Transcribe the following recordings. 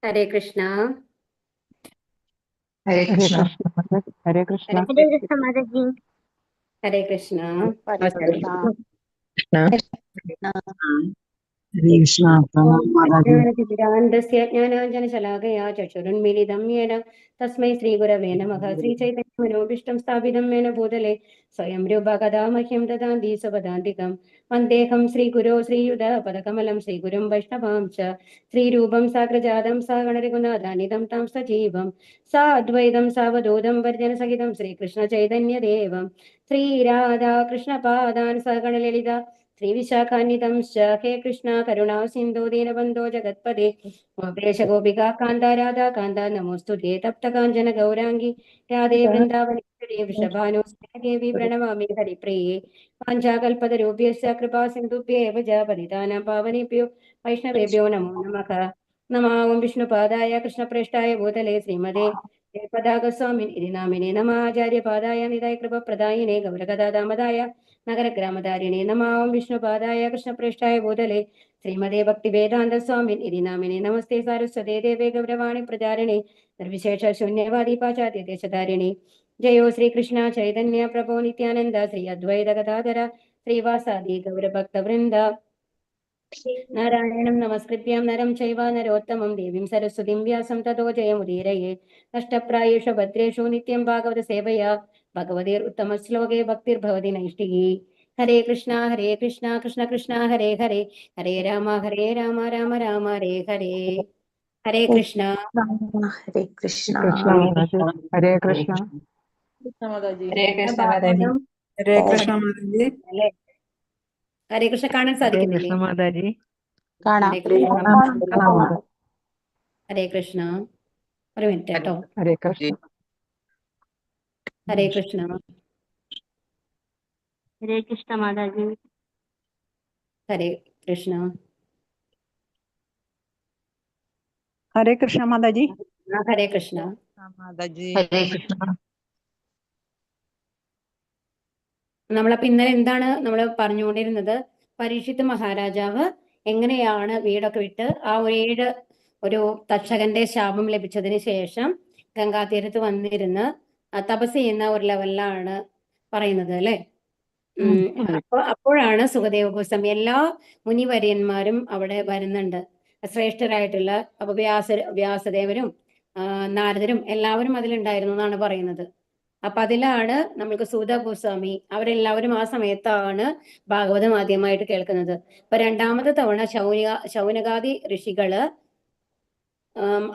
ഹരേ കൃഷ്ണ. ഹരേ കൃഷ്ണ. ഹരേ കൃഷ്ണ. ഹരേ കൃഷ്ണ മാതാജി. ഹരേ കൃഷ്ണ. ഹരേ കൃഷ്ണ. കൃഷ്ണ ജ്ഞാനാഞ്ജനശലാകയാ ചക്ഷുരുന്മിലിതം യേന തസ്മൈ ശ്രീഗുരവേ നമഃ. ശ്രീചൈതന്യമനോഭീഷ്ടം സ്ഥാപിതം യേന ഭൂതലെ സ്വയം രൂപ കഥാ മഹ്യം ദദാന്തി സ്വപദാന്തികം. വന്ദേഹം ശ്രീഗുരോ ശ്രീയുതപദകമലം ശ്രീഗുരും വൈഷ്ണവാം ച ശ്രീരൂപം സാഗ്രജാതം സഗണരഘുനാഥാനിധം താം സജീവം സാ അദ്വൈതം സാവധൂതം വർജനസഹിതം ശ്രീകൃഷ്ണ ചൈതന്യദേവം ശ്രീരാധാകൃഷ്ണപാദാൻ സഗണലളിത ശ്രീവിശാഖാന്വിതം ഹേ കൃഷ്ണ കരുണാ സിന്ധു ദീനബന്ധോ ജഗത്പദേ ഗോപേശ ഗോപികാ കാന്ത രാധാ കാന്ത നമോസ്തുതേ തപ്ത കാഞ്ചന ഗൗരാംഗി രാധേ വൃന്ദാവനേശ്വരി വൃഷഭാനുദേവി പ്രണമാമി ഹരിപ്രിയേ വാഞ്ചാകൽപതരൂപ്യസ്യ കൃപാ സിന്ധുഭ്യേവ ച പതിതാനാം പാവനേഭ്യോ വൈഷ്ണവേഭ്യോ നമോ നമഃ. നമാം വിഷ്ണുപാദായ കൃഷ്ണപ്രേഷ്ഠായ ഭൂതലേ ശ്രീമതേ പതാകസ്വാമിൻ ഇതി നാമിനെ നമഃ. ആചാര്യപാദായ നിതായ കൃപപ്രദായിനെ ഗൗരഗദാദാമദായ നഗരഗ്രാമധാരിണേ നമാം വിഷ്ണുപാദായ കൃഷ്ണപ്രേഷ്ഠായ ഭൂതലേ ശ്രീമതേ ഭക്തിവേദാന്ത സ്വാമിൻ ഇതി നാമിനെ നമസ്തേ സാരസ്വതേ ദേവേ ഗൗരവാണി പ്രചാരിണേ നിർവിശേഷ ശൂന്യവാദി പാശ്ചാത്യ ദേശധാരിണേ. ജയോ ശ്രീകൃഷ്ണ ചൈതന്യ പ്രഭോ നിത്യാനന്ദ ശ്രീ അദ്വൈത ഗദാധര ശ്രീവാസാദി ഗൗരഭക്തവൃന്ദ. നാരായണം നമസ്കൃത്യം നരം ചൈവ നരോത്തമം ദേവീം സരസ്വതിം വ്യാസം തതോ ജയമുദീരയേ. നഷ്ടപ്രായേഷു ഭദ്രേഷു നിത്യം ഭാഗവത സേവയാ ഭഗവതീർ ഉത്തമ ശ്ലോകേ ഭക്തിർഭവതി നൈഷ്ഠികീ. ഹരേ കൃഷ്ണ കൃഷ്ണ കൃഷ്ണ ഹരേ ഹരേ ഹരേ രാമ രാമ രാമ ഹരേ ഹരേ. ഹരേ കൃഷ്ണ. ഹരേ കൃഷ്ണ. ഹരേ കൃഷ്ണ. ഹരേ കൃഷ്ണ മാതാജി. ഹരേ കൃഷ്ണ മാതാജി. അല്ലേ ഹരേ കൃഷ്ണ കാണാൻ സാധിക്കുന്നില്ലേ? മാതാജി കാണാം. ഹരേ കൃഷ്ണ. ഒരു മിനിറ്റ് കേട്ടോ. ഹരേ കൃഷ്ണ. ഹരേ കൃഷ്ണ. ഹരേ കൃഷ്ണ മാതാജി. ഹരേ കൃഷ്ണ. ഹരേ കൃഷ്ണ മാതാജി. ഹരേ കൃഷ്ണ. മാതാജി. ഹരേ കൃഷ്ണ. നമ്മളപ്പോ ഇന്നലെ എന്താണ് നമ്മൾ പറഞ്ഞുകൊണ്ടിരുന്നത്? പരീക്ഷിത്ത് മഹാരാജാവ് എങ്ങനെയാണ് വീടൊക്കെ വിട്ട് ആ ഒരു തക്ഷകന്റെ ശാപം ലഭിച്ചതിന് ശേഷം ഗംഗാതീരത്ത് വന്നിരുന്ന് തപസ് ചെയ്യുന്ന ഒരു ലെവലിലാണ് പറയുന്നത് അല്ലെ. അപ്പോഴാണ് സുഖദേവ ഗോസ്വാമി എല്ലാ മുനിവര്യന്മാരും അവിടെ വരുന്നുണ്ട്. ശ്രേഷ്ഠരായിട്ടുള്ള അപ്പൊ വ്യാസദേവരും നാരദരും എല്ലാവരും അതിലുണ്ടായിരുന്നു എന്നാണ് പറയുന്നത്. അപ്പൊ അതിലാണ് നമ്മൾക്ക് സൂത ഗോസ്വാമി അവരെല്ലാവരും ആ സമയത്താണ് ഭാഗവതം ആദ്യമായിട്ട് കേൾക്കുന്നത്. അപ്പൊ രണ്ടാമത്തെ തവണ ശൗനകാദി ഋഷികള്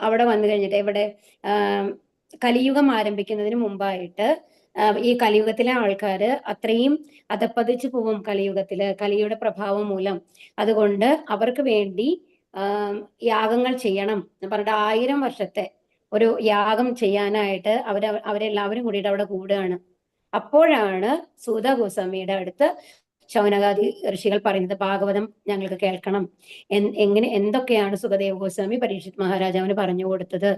അവിടെ വന്നു കഴിഞ്ഞിട്ട് ഇവിടെ കലിയുഗം ആരംഭിക്കുന്നതിന് മുമ്പായിട്ട് ഈ കലിയുഗത്തിലെ ആൾക്കാര് അത്രയും അധപ്പതിച്ചു പോവും കലിയുടെ പ്രഭാവം മൂലം. അതുകൊണ്ട് അവർക്ക് വേണ്ടി യാഗങ്ങൾ ചെയ്യണം എന്ന് പറഞ്ഞിട്ട് 1000 വർഷത്തെ ഒരു യാഗം ചെയ്യാനായിട്ട് അവരെല്ലാവരും കൂടിയിട്ട് അവിടെ കൂടുകയാണ്. അപ്പോഴാണ് സൂത ഗോസ്വാമിയുടെ അടുത്ത് ശൗനകാദി ഋഷികൾ പറയുന്നത് ഭാഗവതം ഞങ്ങൾക്ക് കേൾക്കണം, എന്തൊക്കെയാണ് സുഖദേവ ഗോസ്വാമി പരീക്ഷിത് മഹാരാജാവിന് പറഞ്ഞു കൊടുത്തത്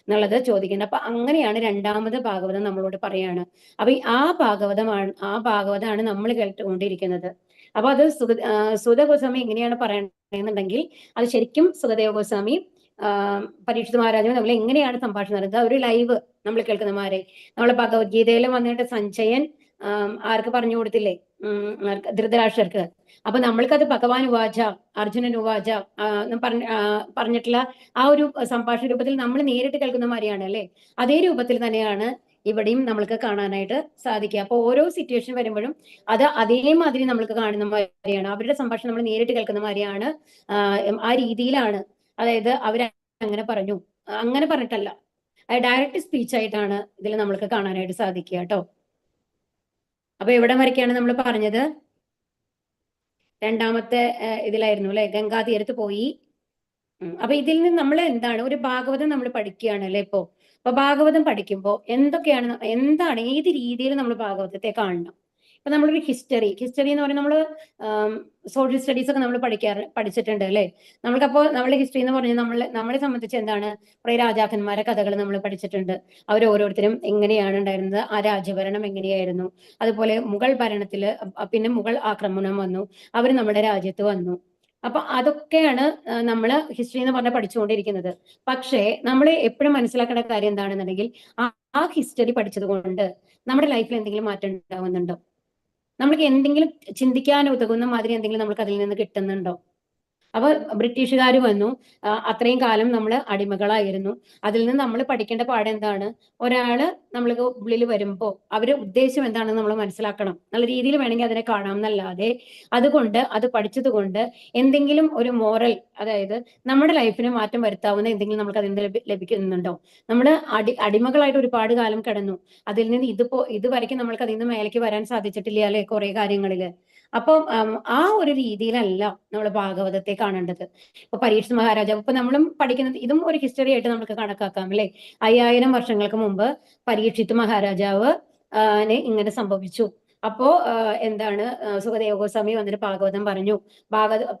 എന്നുള്ളത് ചോദിക്കുന്നത്. അപ്പൊ അങ്ങനെയാണ് രണ്ടാമത് ഭാഗവതം നമ്മളോട് പറയാണ്. അപ്പൊ ആ ഭാഗവതമാണ് നമ്മൾ കേട്ടുകൊണ്ടിരിക്കുന്നത്. അപ്പൊ അത് സൂത ഗോസ്വാമി എങ്ങനെയാണ് പറയണമെന്നുണ്ടെങ്കിൽ അത് ശരിക്കും സുഖദേവ ഗോസ്വാമി പരീക്ഷിത് മഹാരാജാവ് നമ്മൾ എങ്ങനെയാണ് സംഭാഷണം നടത്തുന്നത് ഒരു ലൈവ് നമ്മൾ കേൾക്കുന്നമാരെ. നമ്മളെ ഭഗവത്ഗീതയിൽ വന്നിട്ട് സഞ്ജയൻ ആർക്ക് പറഞ്ഞു കൊടുത്തില്ലേ? ധൃതരാഷ്ട്രർക്ക്. അപ്പൊ നമ്മൾക്കത് ഭഗവാൻ ഉവാച അർജുനൻ ഉവാച പറഞ്ഞിട്ടുള്ള ആ ഒരു സംഭാഷണ രൂപത്തിൽ നമ്മൾ നേരിട്ട് കേൾക്കുന്ന മാതിരിയാണ് അല്ലെ. അതേ രൂപത്തിൽ തന്നെയാണ് ഇവിടെയും നമ്മൾക്ക് കാണാനായിട്ട് സാധിക്കുക. അപ്പൊ ഓരോ സിറ്റുവേഷൻ വരുമ്പോഴും അത് അതേമാതിരി നമ്മൾക്ക് കാണുന്ന മാതിരിയാണ്. അവരുടെ സംഭാഷണം നമ്മൾ നേരിട്ട് കേൾക്കുന്ന മാതിരിയാണ്. ആ രീതിയിലാണ്. അതായത് അവരങ്ങനെ പറഞ്ഞു, അങ്ങനെ പറഞ്ഞിട്ടല്ല, ഡയറക്റ്റ് സ്പീച്ച് ആയിട്ടാണ് ഇതിൽ നമ്മൾക്ക് കാണാനായിട്ട് സാധിക്കുക കേട്ടോ. അപ്പൊ എവിടെ വരയ്ക്കാണ് നമ്മൾ പറഞ്ഞത്? രണ്ടാമത്തെ ഇതിലായിരുന്നു അല്ലെ, ഗംഗാതീരത്ത് പോയി. അപ്പൊ ഇതിൽ നിന്ന് നമ്മൾ എന്താണ് ഒരു ഭാഗവതം നമ്മൾ പഠിക്കുകയാണ് അല്ലെ ഇപ്പോ. അപ്പൊ ഭാഗവതം പഠിക്കുമ്പോൾ എന്താണ് ഏത് രീതിയിൽ നമ്മൾ ഭാഗവതത്തെ കാണണം? ഇപ്പൊ നമ്മളൊരു ഹിസ്റ്ററി എന്ന് പറയുന്നത് നമ്മള് സോഷ്യൽ സ്റ്റഡീസ് ഒക്കെ നമ്മൾ പഠിച്ചിട്ടുണ്ട് അല്ലെ. നമ്മൾക്കപ്പോ നമ്മളെ ഹിസ്റ്ററി എന്ന് പറഞ്ഞാൽ നമ്മളെ സംബന്ധിച്ച് എന്താണ്, കുറെ രാജാക്കന്മാരെ കഥകൾ നമ്മൾ പഠിച്ചിട്ടുണ്ട്. അവർ ഓരോരുത്തരും എങ്ങനെയാണ് ഉണ്ടായിരുന്നത്, ആ രാജ്യഭരണം എങ്ങനെയായിരുന്നു, അതുപോലെ മുഗൾ ഭരണത്തില് പിന്നെ മുഗൾ ആക്രമണം വന്നു, അവർ നമ്മുടെ രാജ്യത്ത് വന്നു. അപ്പൊ അതൊക്കെയാണ് നമ്മൾ ഹിസ്റ്ററി എന്ന് പറഞ്ഞാൽ പഠിച്ചുകൊണ്ടിരിക്കുന്നത്. പക്ഷേ നമ്മൾ എപ്പോഴും മനസ്സിലാക്കേണ്ട കാര്യം എന്താണെന്നുണ്ടെങ്കിൽ ആ ഹിസ്റ്ററി പഠിച്ചത് കൊണ്ട് നമ്മുടെ ലൈഫിൽ എന്തെങ്കിലും മാറ്റം ഉണ്ടാവുന്നുണ്ടോ? നമുക്ക് എന്തെങ്കിലും ചിന്തിക്കാൻ ഉതകുന്ന മാതിരി എന്തെങ്കിലും നമുക്ക് അതിൽ നിന്ന് കിട്ടുന്നുണ്ടോ? അപ്പൊ ബ്രിട്ടീഷുകാർ വന്നു, അത്രയും കാലം നമ്മൾ അടിമകളായിരുന്നു. അതിൽ നിന്ന് നമ്മൾ പഠിക്കേണ്ട പാഠം എന്താണ്? ഒരാള് നമ്മൾക്ക് ഉള്ളിൽ വരുമ്പോ അവര് ഉദ്ദേശം എന്താണെന്ന് നമ്മൾ മനസ്സിലാക്കണം. നല്ല രീതിയിൽ വേണമെങ്കിൽ അതിനെ കാണാം എന്നല്ലാതെ അതുകൊണ്ട് അത് പഠിച്ചത് കൊണ്ട് എന്തെങ്കിലും ഒരു മോറൽ, അതായത് നമ്മുടെ ലൈഫിന് മാറ്റം വരുത്താവുന്ന എന്തെങ്കിലും നമുക്ക് അതിൽ നിന്ന് ലഭിക്കുന്നുണ്ടോ? നമ്മൾ അടിമകളായിട്ട് ഒരുപാട് കാലം കിടന്നു. അതിൽ നിന്ന് ഇതുവരെയ്ക്കും നമ്മൾക്ക് അതിൽ നിന്ന് മേലേക്ക് വരാൻ സാധിച്ചിട്ടില്ല അല്ലെ കുറെ കാര്യങ്ങളില്. അപ്പൊ ആ ഒരു രീതിയിലല്ല നമ്മൾ ഭാഗവതത്തെ കാണേണ്ടത്. ഇപ്പൊ പരീക്ഷിത് മഹാരാജാവ്, ഇപ്പൊ നമ്മളും പഠിക്കുന്നത് ഇതും ഒരു ഹിസ്റ്ററി ആയിട്ട് നമുക്ക് കണക്കാക്കാം അല്ലെ. 5000 വർഷങ്ങൾക്ക് മുമ്പ് പരീക്ഷിത് മഹാരാജാവ് ഇങ്ങനെ സംഭവിച്ചു. അപ്പോ എന്താണ്, സുഖദേവ ഗോസ്വാമി വന്നിട്ട് ഭാഗവതം പറഞ്ഞു.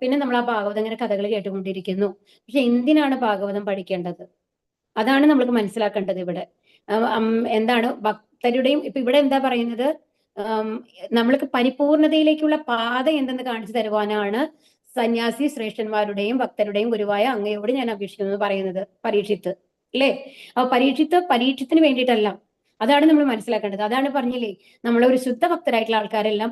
പിന്നെ നമ്മൾ ആ ഭാഗവതം ഇങ്ങനെ കഥകൾ കേട്ടുകൊണ്ടിരിക്കുന്നു. പക്ഷെ എന്തിനാണ് ഭാഗവതം പഠിക്കേണ്ടത്? അതാണ് നമ്മൾക്ക് മനസ്സിലാക്കേണ്ടത് ഇവിടെ. എന്താണ് ഭക്തരുടെയും, ഇപ്പൊ ഇവിടെ എന്താ പറയുന്നത്, നമ്മൾക്ക് പരിപൂർണതയിലേക്കുള്ള പാത എന്തെന്ന് കാണിച്ചു തരുവാനാണ് സന്യാസി ശ്രേഷ്ഠന്മാരുടെയും ഭക്തരുടെയും ഗുരുവായ അങ്ങയോട് ഞാൻ അപേക്ഷിക്കുന്നു എന്ന് പറയുന്നത് പരീക്ഷിത്ത് അല്ലേ. അപ്പൊ പരീക്ഷത്തിന് വേണ്ടിയിട്ടല്ല. അതാണ് നമ്മൾ മനസ്സിലാക്കേണ്ടത്. അതാണ് പറഞ്ഞില്ലേ, നമ്മളൊരു ശുദ്ധ ഭക്തരായിട്ടുള്ള ആൾക്കാരെല്ലാം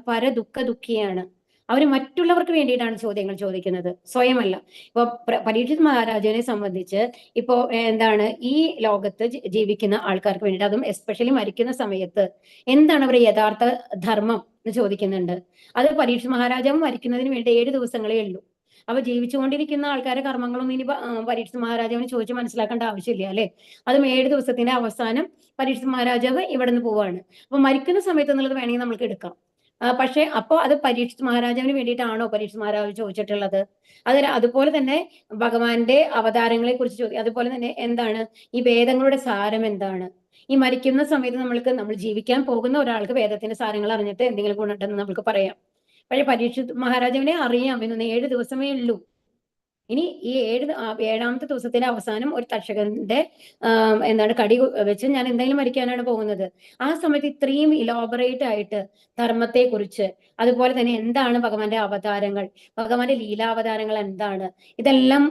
ദുഃഖിയാണ്. അവർ മറ്റുള്ളവർക്ക് വേണ്ടിയിട്ടാണ് ചോദ്യങ്ങൾ ചോദിക്കുന്നത്, സ്വയമല്ല. ഇപ്പൊ പരീക്ഷിത് മഹാരാജാവിനെ സംബന്ധിച്ച് ഇപ്പോ എന്താണ്, ഈ ലോകത്ത് ജീവിക്കുന്ന ആൾക്കാർക്ക് വേണ്ടിയിട്ട്, അതും എസ്പെഷ്യലി മരിക്കുന്ന സമയത്ത് എന്താണ് അവരുടെ യഥാർത്ഥ ധർമ്മം എന്ന് ചോദിക്കുന്നുണ്ട്. അത് പരീക്ഷിത് മഹാരാജാവ് മരിക്കുന്നതിന് വേണ്ടി 7 ദിവസങ്ങളേ ഉള്ളൂ. അപ്പൊ ജീവിച്ചുകൊണ്ടിരിക്കുന്ന ആൾക്കാരെ കർമ്മങ്ങളൊന്നും ഇനി പരീക്ഷിത് മഹാരാജാവിന് ചോദിച്ച് മനസ്സിലാക്കേണ്ട ആവശ്യമില്ല അല്ലെ. അതും 7 ദിവസത്തിന്റെ അവസാനം പരീക്ഷിത് മഹാരാജാവ് ഇവിടെ നിന്ന് പോവാണ്. അപ്പൊ മരിക്കുന്ന സമയത്ത് എന്നുള്ളത് വേണമെങ്കിൽ നമുക്ക് എടുക്കാം. പക്ഷെ അപ്പോ അത് പരീക്ഷിത് മഹാരാജാവിന് വേണ്ടിയിട്ടാണോ പരീക്ഷിത് മഹാരാജാവ് ചോദിച്ചിട്ടുള്ളത്? അതുപോലെ തന്നെ ഭഗവാന്റെ അവതാരങ്ങളെ കുറിച്ച് അതുപോലെ തന്നെ എന്താണ് ഈ വേദങ്ങളുടെ സാരം എന്താണ്? ഈ മരിക്കുന്ന സമയത്ത് നമ്മൾ ജീവിക്കാൻ പോകുന്ന ഒരാൾക്ക് വേദത്തിന്റെ സാരങ്ങൾ അറിഞ്ഞിട്ട് എന്തെങ്കിലും ഗുണമുണ്ടെന്ന് നമുക്ക് പറയാം. പക്ഷെ പരീക്ഷിത് മഹാരാജാവിനെ അറിയാം, ഇന്ന് 7 ദിവസമേ ഉള്ളൂ. ഇനി ഈ 7ാമത്തെ ദിവസത്തിന്റെ അവസാനം ഒരു തക്ഷകന്റെ എന്താണ് കടി വെച്ച് ഞാൻ എന്തെങ്കിലും മരിക്കാനാണ് പോകുന്നത്. ആ സമയത്ത് ഇത്രയും ഇലോബറേറ്റ് ആയിട്ട് ധർമ്മത്തെ കുറിച്ച്, അതുപോലെ തന്നെ എന്താണ് ഭഗവാന്റെ അവതാരങ്ങൾ, ഭഗവാന്റെ ലീലാവതാരങ്ങൾ എന്താണ്, ഇതെല്ലാം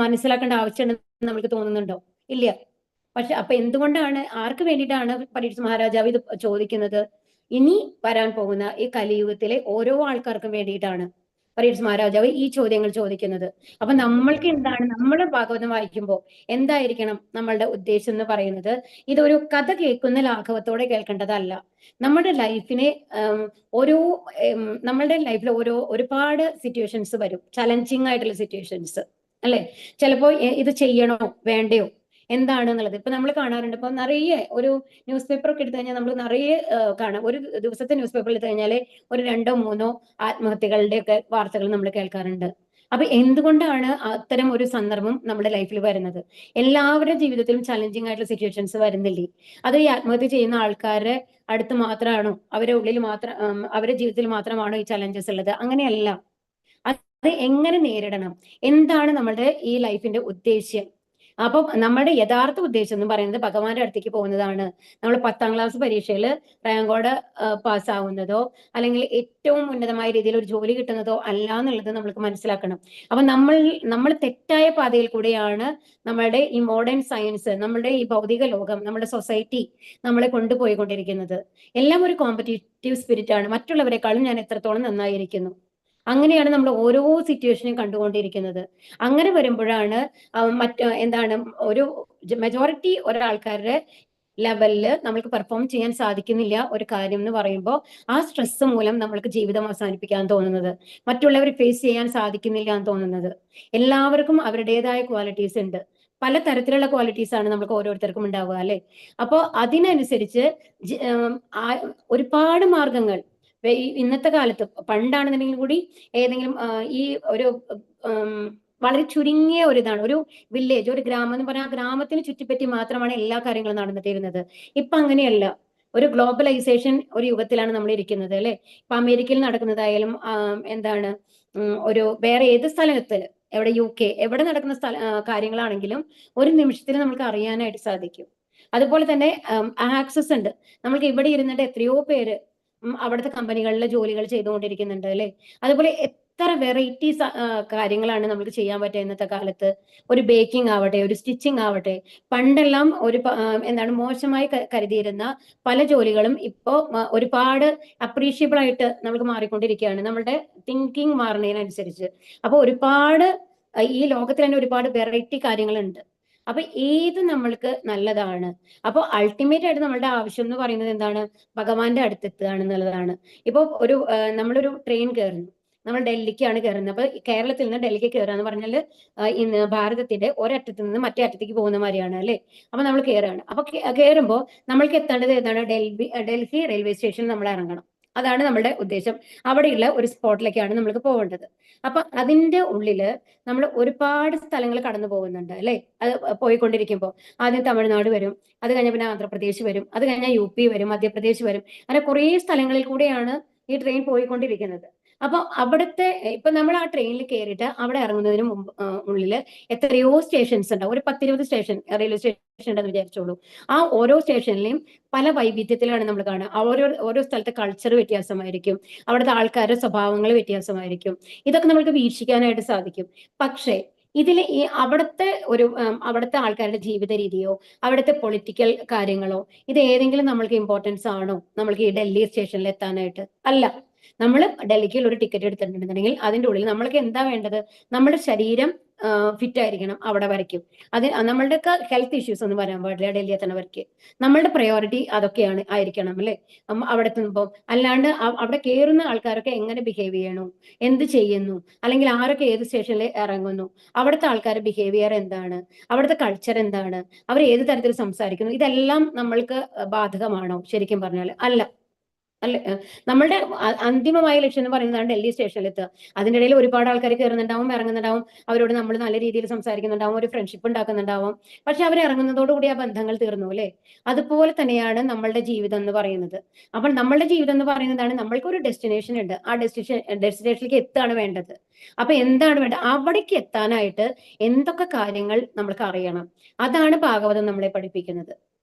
മനസ്സിലാക്കേണ്ട ആവശ്യമുണ്ടെന്ന് നമുക്ക് തോന്നുന്നുണ്ടോ? ഇല്ല. പക്ഷെ അപ്പൊ എന്തുകൊണ്ടാണ്, ആർക്ക് വേണ്ടിയിട്ടാണ് പരീക്ഷിത് മഹാരാജാവ് ഇത് ചോദിക്കുന്നത്? ഇനി വരാൻ പോകുന്ന ഈ കലിയുഗത്തിലെ ഓരോ ആൾക്കാർക്കും വേണ്ടിയിട്ടാണ് പരീക്ഷിത് മഹാരാജാവ് ഈ ചോദ്യങ്ങൾ ചോദിക്കുന്നത്. അപ്പൊ നമ്മൾക്ക് എന്താണ്, നമ്മൾ ഭാഗവതം വായിക്കുമ്പോൾ എന്തായിരിക്കണം നമ്മളുടെ ഉദ്ദേശം എന്ന് പറയുന്നത്? ഇതൊരു കഥ കേൾക്കുന്ന ലാഘവത്തോടെ കേൾക്കേണ്ടതല്ല. നമ്മുടെ ലൈഫിനെ നമ്മളുടെ ലൈഫിൽ ഒരുപാട് സിറ്റുവേഷൻസ് വരും, ചലഞ്ചിങ് ആയിട്ടുള്ള സിറ്റുവേഷൻസ് അല്ലെ. ചിലപ്പോ ഇത് ചെയ്യണോ വേണ്ടയോ എന്താണെന്നുള്ളത് ഇപ്പൊ നമ്മൾ കാണാറുണ്ട്. ഇപ്പൊ നിറയെ ഒരു ന്യൂസ് പേപ്പർ ഒക്കെ എടുത്തു കഴിഞ്ഞാൽ നമ്മൾ നിറയെ കാണാം. ഒരു ദിവസത്തെ ന്യൂസ് പേപ്പർ എടുത്തു കഴിഞ്ഞാല് ഒരു 2-3 ആത്മഹത്യകളുടെ ഒക്കെ വാർത്തകൾ നമ്മൾ കേൾക്കാറുണ്ട്. അപ്പൊ എന്തുകൊണ്ടാണ് അത്തരം ഒരു സന്ദർഭം നമ്മുടെ ലൈഫിൽ വരുന്നത്? എല്ലാവരുടെ ജീവിതത്തിലും ചലഞ്ചിങ് ആയിട്ടുള്ള സിറ്റുവേഷൻസ് വരുന്നില്ലേ? അത് ഈ ആത്മഹത്യ ചെയ്യുന്ന ആൾക്കാരുടെ അടുത്ത് മാത്രമാണോ, അവരുടെ ഉള്ളിൽ അവരുടെ ജീവിതത്തിൽ മാത്രമാണോ ഈ ചലഞ്ചസ് ഉള്ളത്? അങ്ങനെയല്ല. അത് എങ്ങനെ നേരിടണം, എന്താണ് നമ്മുടെ ഈ ലൈഫിന്റെ ഉദ്ദേശ്യം? അപ്പൊ നമ്മുടെ യഥാർത്ഥ ഉദ്ദേശം എന്ന് പറയുന്നത് ഭഗവാന്റെ അടുത്തേക്ക് പോകുന്നതാണ്. നമ്മൾ 10ാം ക്ലാസ് പരീക്ഷയിൽ റാങ്കോടെ പാസ്സാവുന്നതോ അല്ലെങ്കിൽ ഏറ്റവും ഉന്നതമായ രീതിയിൽ ഒരു ജോലി കിട്ടുന്നതോ അല്ല എന്നുള്ളത് നമ്മൾക്ക് മനസ്സിലാക്കണം. അപ്പൊ നമ്മൾ തെറ്റായ പാതയിൽ കൂടെയാണ് നമ്മളുടെ ഈ മോഡേൺ സയൻസ്, നമ്മളുടെ ഈ ഭൗതിക ലോകം, നമ്മുടെ സൊസൈറ്റി നമ്മളെ കൊണ്ടുപോയിക്കൊണ്ടിരിക്കുന്നത്. എല്ലാം ഒരു കോമ്പറ്റീറ്റീവ് സ്പിരിറ്റ് ആണ്. മറ്റുള്ളവരെക്കാളും ഞാൻ എത്രത്തോളം നന്നായിരിക്കുന്നു, അങ്ങനെയാണ് നമ്മൾ ഓരോ സിറ്റുവേഷനും കണ്ടുകൊണ്ടിരിക്കുന്നത്. അങ്ങനെ വരുമ്പോഴാണ് എന്താണ് ഒരു മെജോറിറ്റി ഒരാൾക്കാരുടെ ലെവലില് നമ്മൾക്ക് പെർഫോം ചെയ്യാൻ സാധിക്കുന്നില്ല ഒരു കാര്യം എന്ന് പറയുമ്പോൾ ആ സ്ട്രെസ് മൂലം നമ്മൾക്ക് ജീവിതം അവസാനിപ്പിക്കാൻ തോന്നുന്നത്, മറ്റുള്ളവരെ ഫേസ് ചെയ്യാൻ സാധിക്കുന്നില്ല എന്ന് തോന്നുന്നത്. എല്ലാവർക്കും അവരുടേതായ ക്വാളിറ്റീസ് ഉണ്ട്. പല തരത്തിലുള്ള ക്വാളിറ്റീസ് ആണ് നമുക്ക് ഓരോരുത്തർക്കും ഉണ്ടാവുക അല്ലെ. അപ്പോൾ അതിനനുസരിച്ച് ഒരുപാട് മാർഗങ്ങൾ ഇന്നത്തെ കാലത്ത്, പണ്ടാണെന്നുണ്ടെങ്കിൽ കൂടി ഏതെങ്കിലും ഈ ഒരു വളരെ ചുരുങ്ങിയ ഒരിതാണ്, ഒരു വില്ലേജ്, ഒരു ഗ്രാമം എന്ന് പറഞ്ഞാൽ ആ ഗ്രാമത്തിന് ചുറ്റിപ്പറ്റി മാത്രമാണ് എല്ലാ കാര്യങ്ങളും നടന്നിട്ടിരുന്നത്. ഇപ്പൊ അങ്ങനെയല്ല. ഒരു ഗ്ലോബലൈസേഷൻ ഒരു യുഗത്തിലാണ് നമ്മൾ ഇരിക്കുന്നത് അല്ലെ. ഇപ്പൊ അമേരിക്കയിൽ നടക്കുന്നതായാലും എന്താണ് ഒരു വേറെ ഏത് സ്ഥലത്ത്, എവിടെ UK എവിടെ നടക്കുന്ന കാര്യങ്ങളാണെങ്കിലും ഒരു നിമിഷത്തിൽ നമുക്ക് അറിയാനായിട്ട് സാധിക്കും. അതുപോലെ തന്നെ ആക്സസ് ഉണ്ട്. നമ്മൾക്ക് ഇവിടെ ഇരുന്നിട്ട് എത്രയോ പേര് അവിടുത്തെ കമ്പനികളിലെ ജോലികൾ ചെയ്തുകൊണ്ടിരിക്കുന്നുണ്ട് അല്ലെ. അതുപോലെ എത്ര വെറൈറ്റി കാര്യങ്ങളാണ് നമുക്ക് ചെയ്യാൻ പറ്റുക ഇന്നത്തെ കാലത്ത്. ഒരു ബേക്കിംഗ് ആവട്ടെ, ഒരു സ്റ്റിച്ചിങ് ആവട്ടെ. പണ്ടെല്ലാം എന്താണ് മോശമായി കരുതിയിരുന്ന പല ജോലികളും ഇപ്പോൾ ഒരുപാട് അപ്രീഷിയബിൾ ആയിട്ട് നമുക്ക് മാറിക്കൊണ്ടിരിക്കുകയാണ്, നമ്മളുടെ തിങ്കിങ് മാറുന്നതിനനുസരിച്ച്. അപ്പോൾ ഒരുപാട് ഈ ലോകത്തിൽ തന്നെ ഒരുപാട് വെറൈറ്റി കാര്യങ്ങളുണ്ട്. അപ്പൊ ഏത് നമ്മൾക്ക് നല്ലതാണ്. അപ്പോൾ അൾട്ടിമേറ്റ് ആയിട്ട് നമ്മളുടെ ആവശ്യം എന്ന് പറയുന്നത് എന്താണ്? ഭഗവാന്റെ അടുത്തെത്തുക എന്നുള്ളതാണ്. ഇപ്പൊ നമ്മളൊരു ട്രെയിൻ കയറുന്നു, നമ്മൾ ഡൽഹിക്കാണ് കയറുന്നത്. അപ്പൊ കേരളത്തിൽ നിന്ന് ഡൽഹിക്ക് കയറുക എന്ന് പറഞ്ഞാൽ ഇന്ന് ഭാരതത്തിന്റെ ഒരറ്റത്ത് നിന്ന് മറ്റേ അറ്റത്തേക്ക് പോകുന്ന മാതിരിയാണ് അല്ലെ. അപ്പൊ നമ്മൾ കയറുകയാണ്. അപ്പൊ കയറുമ്പോൾ നമ്മൾക്ക് എത്തേണ്ടത് ഏതാണ്? ഡൽഹി റെയിൽവേ സ്റ്റേഷനിൽ നമ്മൾ ഇറങ്ങണം. അതാണ് നമ്മുടെ ഉദ്ദേശം. അവിടെയുള്ള ഒരു സ്പോട്ടിലേക്കാണ് നമ്മൾക്ക് പോകേണ്ടത്. അപ്പൊ അതിന്റെ ഉള്ളില് നമ്മൾ ഒരുപാട് സ്ഥലങ്ങൾ കടന്നു പോകുന്നുണ്ട് അല്ലെ. അത് പോയിക്കൊണ്ടിരിക്കുമ്പോൾ ആദ്യം തമിഴ്നാട് വരും, അത് കഴിഞ്ഞ പിന്നെ ആന്ധ്രാപ്രദേശ് വരും, അത് കഴിഞ്ഞാൽ UP വരും, മധ്യപ്രദേശ് വരും. അങ്ങനെ കുറേ സ്ഥലങ്ങളിൽ കൂടെയാണ് ഈ ട്രെയിൻ പോയിക്കൊണ്ടിരിക്കുന്നത്. അപ്പൊ അവിടുത്തെ ഇപ്പൊ നമ്മൾ ആ ട്രെയിനിൽ കയറിയിട്ട് അവിടെ ഇറങ്ങുന്നതിന് മുമ്പ് ഉള്ളില് എത്രയോ സ്റ്റേഷൻസ് ഉണ്ടാവും. ഒരു 10-20 സ്റ്റേഷൻ റെയിൽവേ സ്റ്റേഷൻ ഉണ്ടെന്ന് വിചാരിച്ചോളൂ. ആ ഓരോ സ്റ്റേഷനിലെയും പല വൈവിധ്യത്തിലാണ് നമ്മൾ കാണുക. ഓരോ സ്ഥലത്തെ കൾച്ചർ വ്യത്യാസമായിരിക്കും, അവിടുത്തെ ആൾക്കാരുടെ സ്വഭാവങ്ങൾ വ്യത്യാസമായിരിക്കും. ഇതൊക്കെ നമുക്ക് വീക്ഷിക്കാനായിട്ട് സാധിക്കും. പക്ഷേ ഇതിൽ ഈ അവിടുത്തെ ആൾക്കാരുടെ ജീവിത രീതിയോ അവിടുത്തെ പൊളിറ്റിക്കൽ കാര്യങ്ങളോ ഇത് ഏതെങ്കിലും നമ്മൾക്ക് ഇമ്പോർട്ടൻസ് ആണോ നമ്മൾക്ക് ഈ ഡൽഹി സ്റ്റേഷനിൽ എത്താനായിട്ട്? അല്ല. നമ്മൾ ഡൽഹിയിൽ ഒരു ടിക്കറ്റ് എടുത്തിട്ടുണ്ടെന്നുണ്ടെങ്കിൽ അതിന്റെ ഉള്ളിൽ നമ്മൾക്ക് എന്താ വേണ്ടത്? നമ്മുടെ ശരീരം ഫിറ്റ് ആയിരിക്കണം അവിടെ വരയ്ക്കും. നമ്മളുടെ ഹെൽത്ത് ഇഷ്യൂസ് ഒന്നും വരാൻ പാടില്ല ഡൽഹി എത്തണവർക്ക്. നമ്മളുടെ പ്രയോറിറ്റി അതൊക്കെയാണ് ആയിരിക്കണം അല്ലെ. അവിടെ എത്തുമ്പോൾ അല്ലാണ്ട് അവിടെ കയറുന്ന ആൾക്കാരൊക്കെ എങ്ങനെ ബിഹേവ് ചെയ്യണു, എന്ത് ചെയ്യുന്നു, അല്ലെങ്കിൽ ആരൊക്കെ ഏത് സ്റ്റേഷനിൽ ഇറങ്ങുന്നു, അവിടുത്തെ ആൾക്കാരുടെ ബിഹേവിയർ എന്താണ്, അവിടുത്തെ കൾച്ചർ എന്താണ്, അവർ ഏത് തരത്തിൽ സംസാരിക്കുന്നു, ഇതെല്ലാം നമ്മൾക്ക് ബാധകമാണോ? ശരിക്കും പറഞ്ഞാൽ അല്ല. അല്ലെ. നമ്മളുടെ അന്തിമമായ ലക്ഷ്യം എന്ന് പറയുന്നതാണ് ഡൽഹി സ്റ്റേഷനിൽ എത്തുക. അതിൻ്റെ ഇടയിൽ ഒരുപാട് ആൾക്കാർ കയറുന്നുണ്ടാവും, ഇറങ്ങുന്നുണ്ടാവും, അവരോട് നമ്മൾ നല്ല രീതിയിൽ സംസാരിക്കുന്നുണ്ടാവും, ഒരു ഫ്രണ്ട്ഷിപ്പ് ഉണ്ടാക്കുന്നുണ്ടാവും. പക്ഷെ അവർ ഇറങ്ങുന്നതോടുകൂടി ആ ബന്ധങ്ങൾ തീർന്നു അല്ലെ. അതുപോലെ തന്നെയാണ് നമ്മളുടെ ജീവിതം എന്ന് പറയുന്നത്. അപ്പോൾ നമ്മളുടെ ജീവിതം എന്ന് പറയുന്നതാണ്, നമ്മൾക്ക് ഒരു ഡെസ്റ്റിനേഷൻ ഉണ്ട്, ആ ഡെസ്റ്റിനേഷനിലേക്ക് എത്താണ് വേണ്ടത്. അപ്പൊ എന്താണ് വേണ്ടത്? അവിടേക്ക് എത്താനായിട്ട് എന്തൊക്കെ കാര്യങ്ങൾ നമ്മൾക്ക് അറിയണം, അതാണ് ഭാഗവതം നമ്മളെ പഠിപ്പിക്കുന്നത്.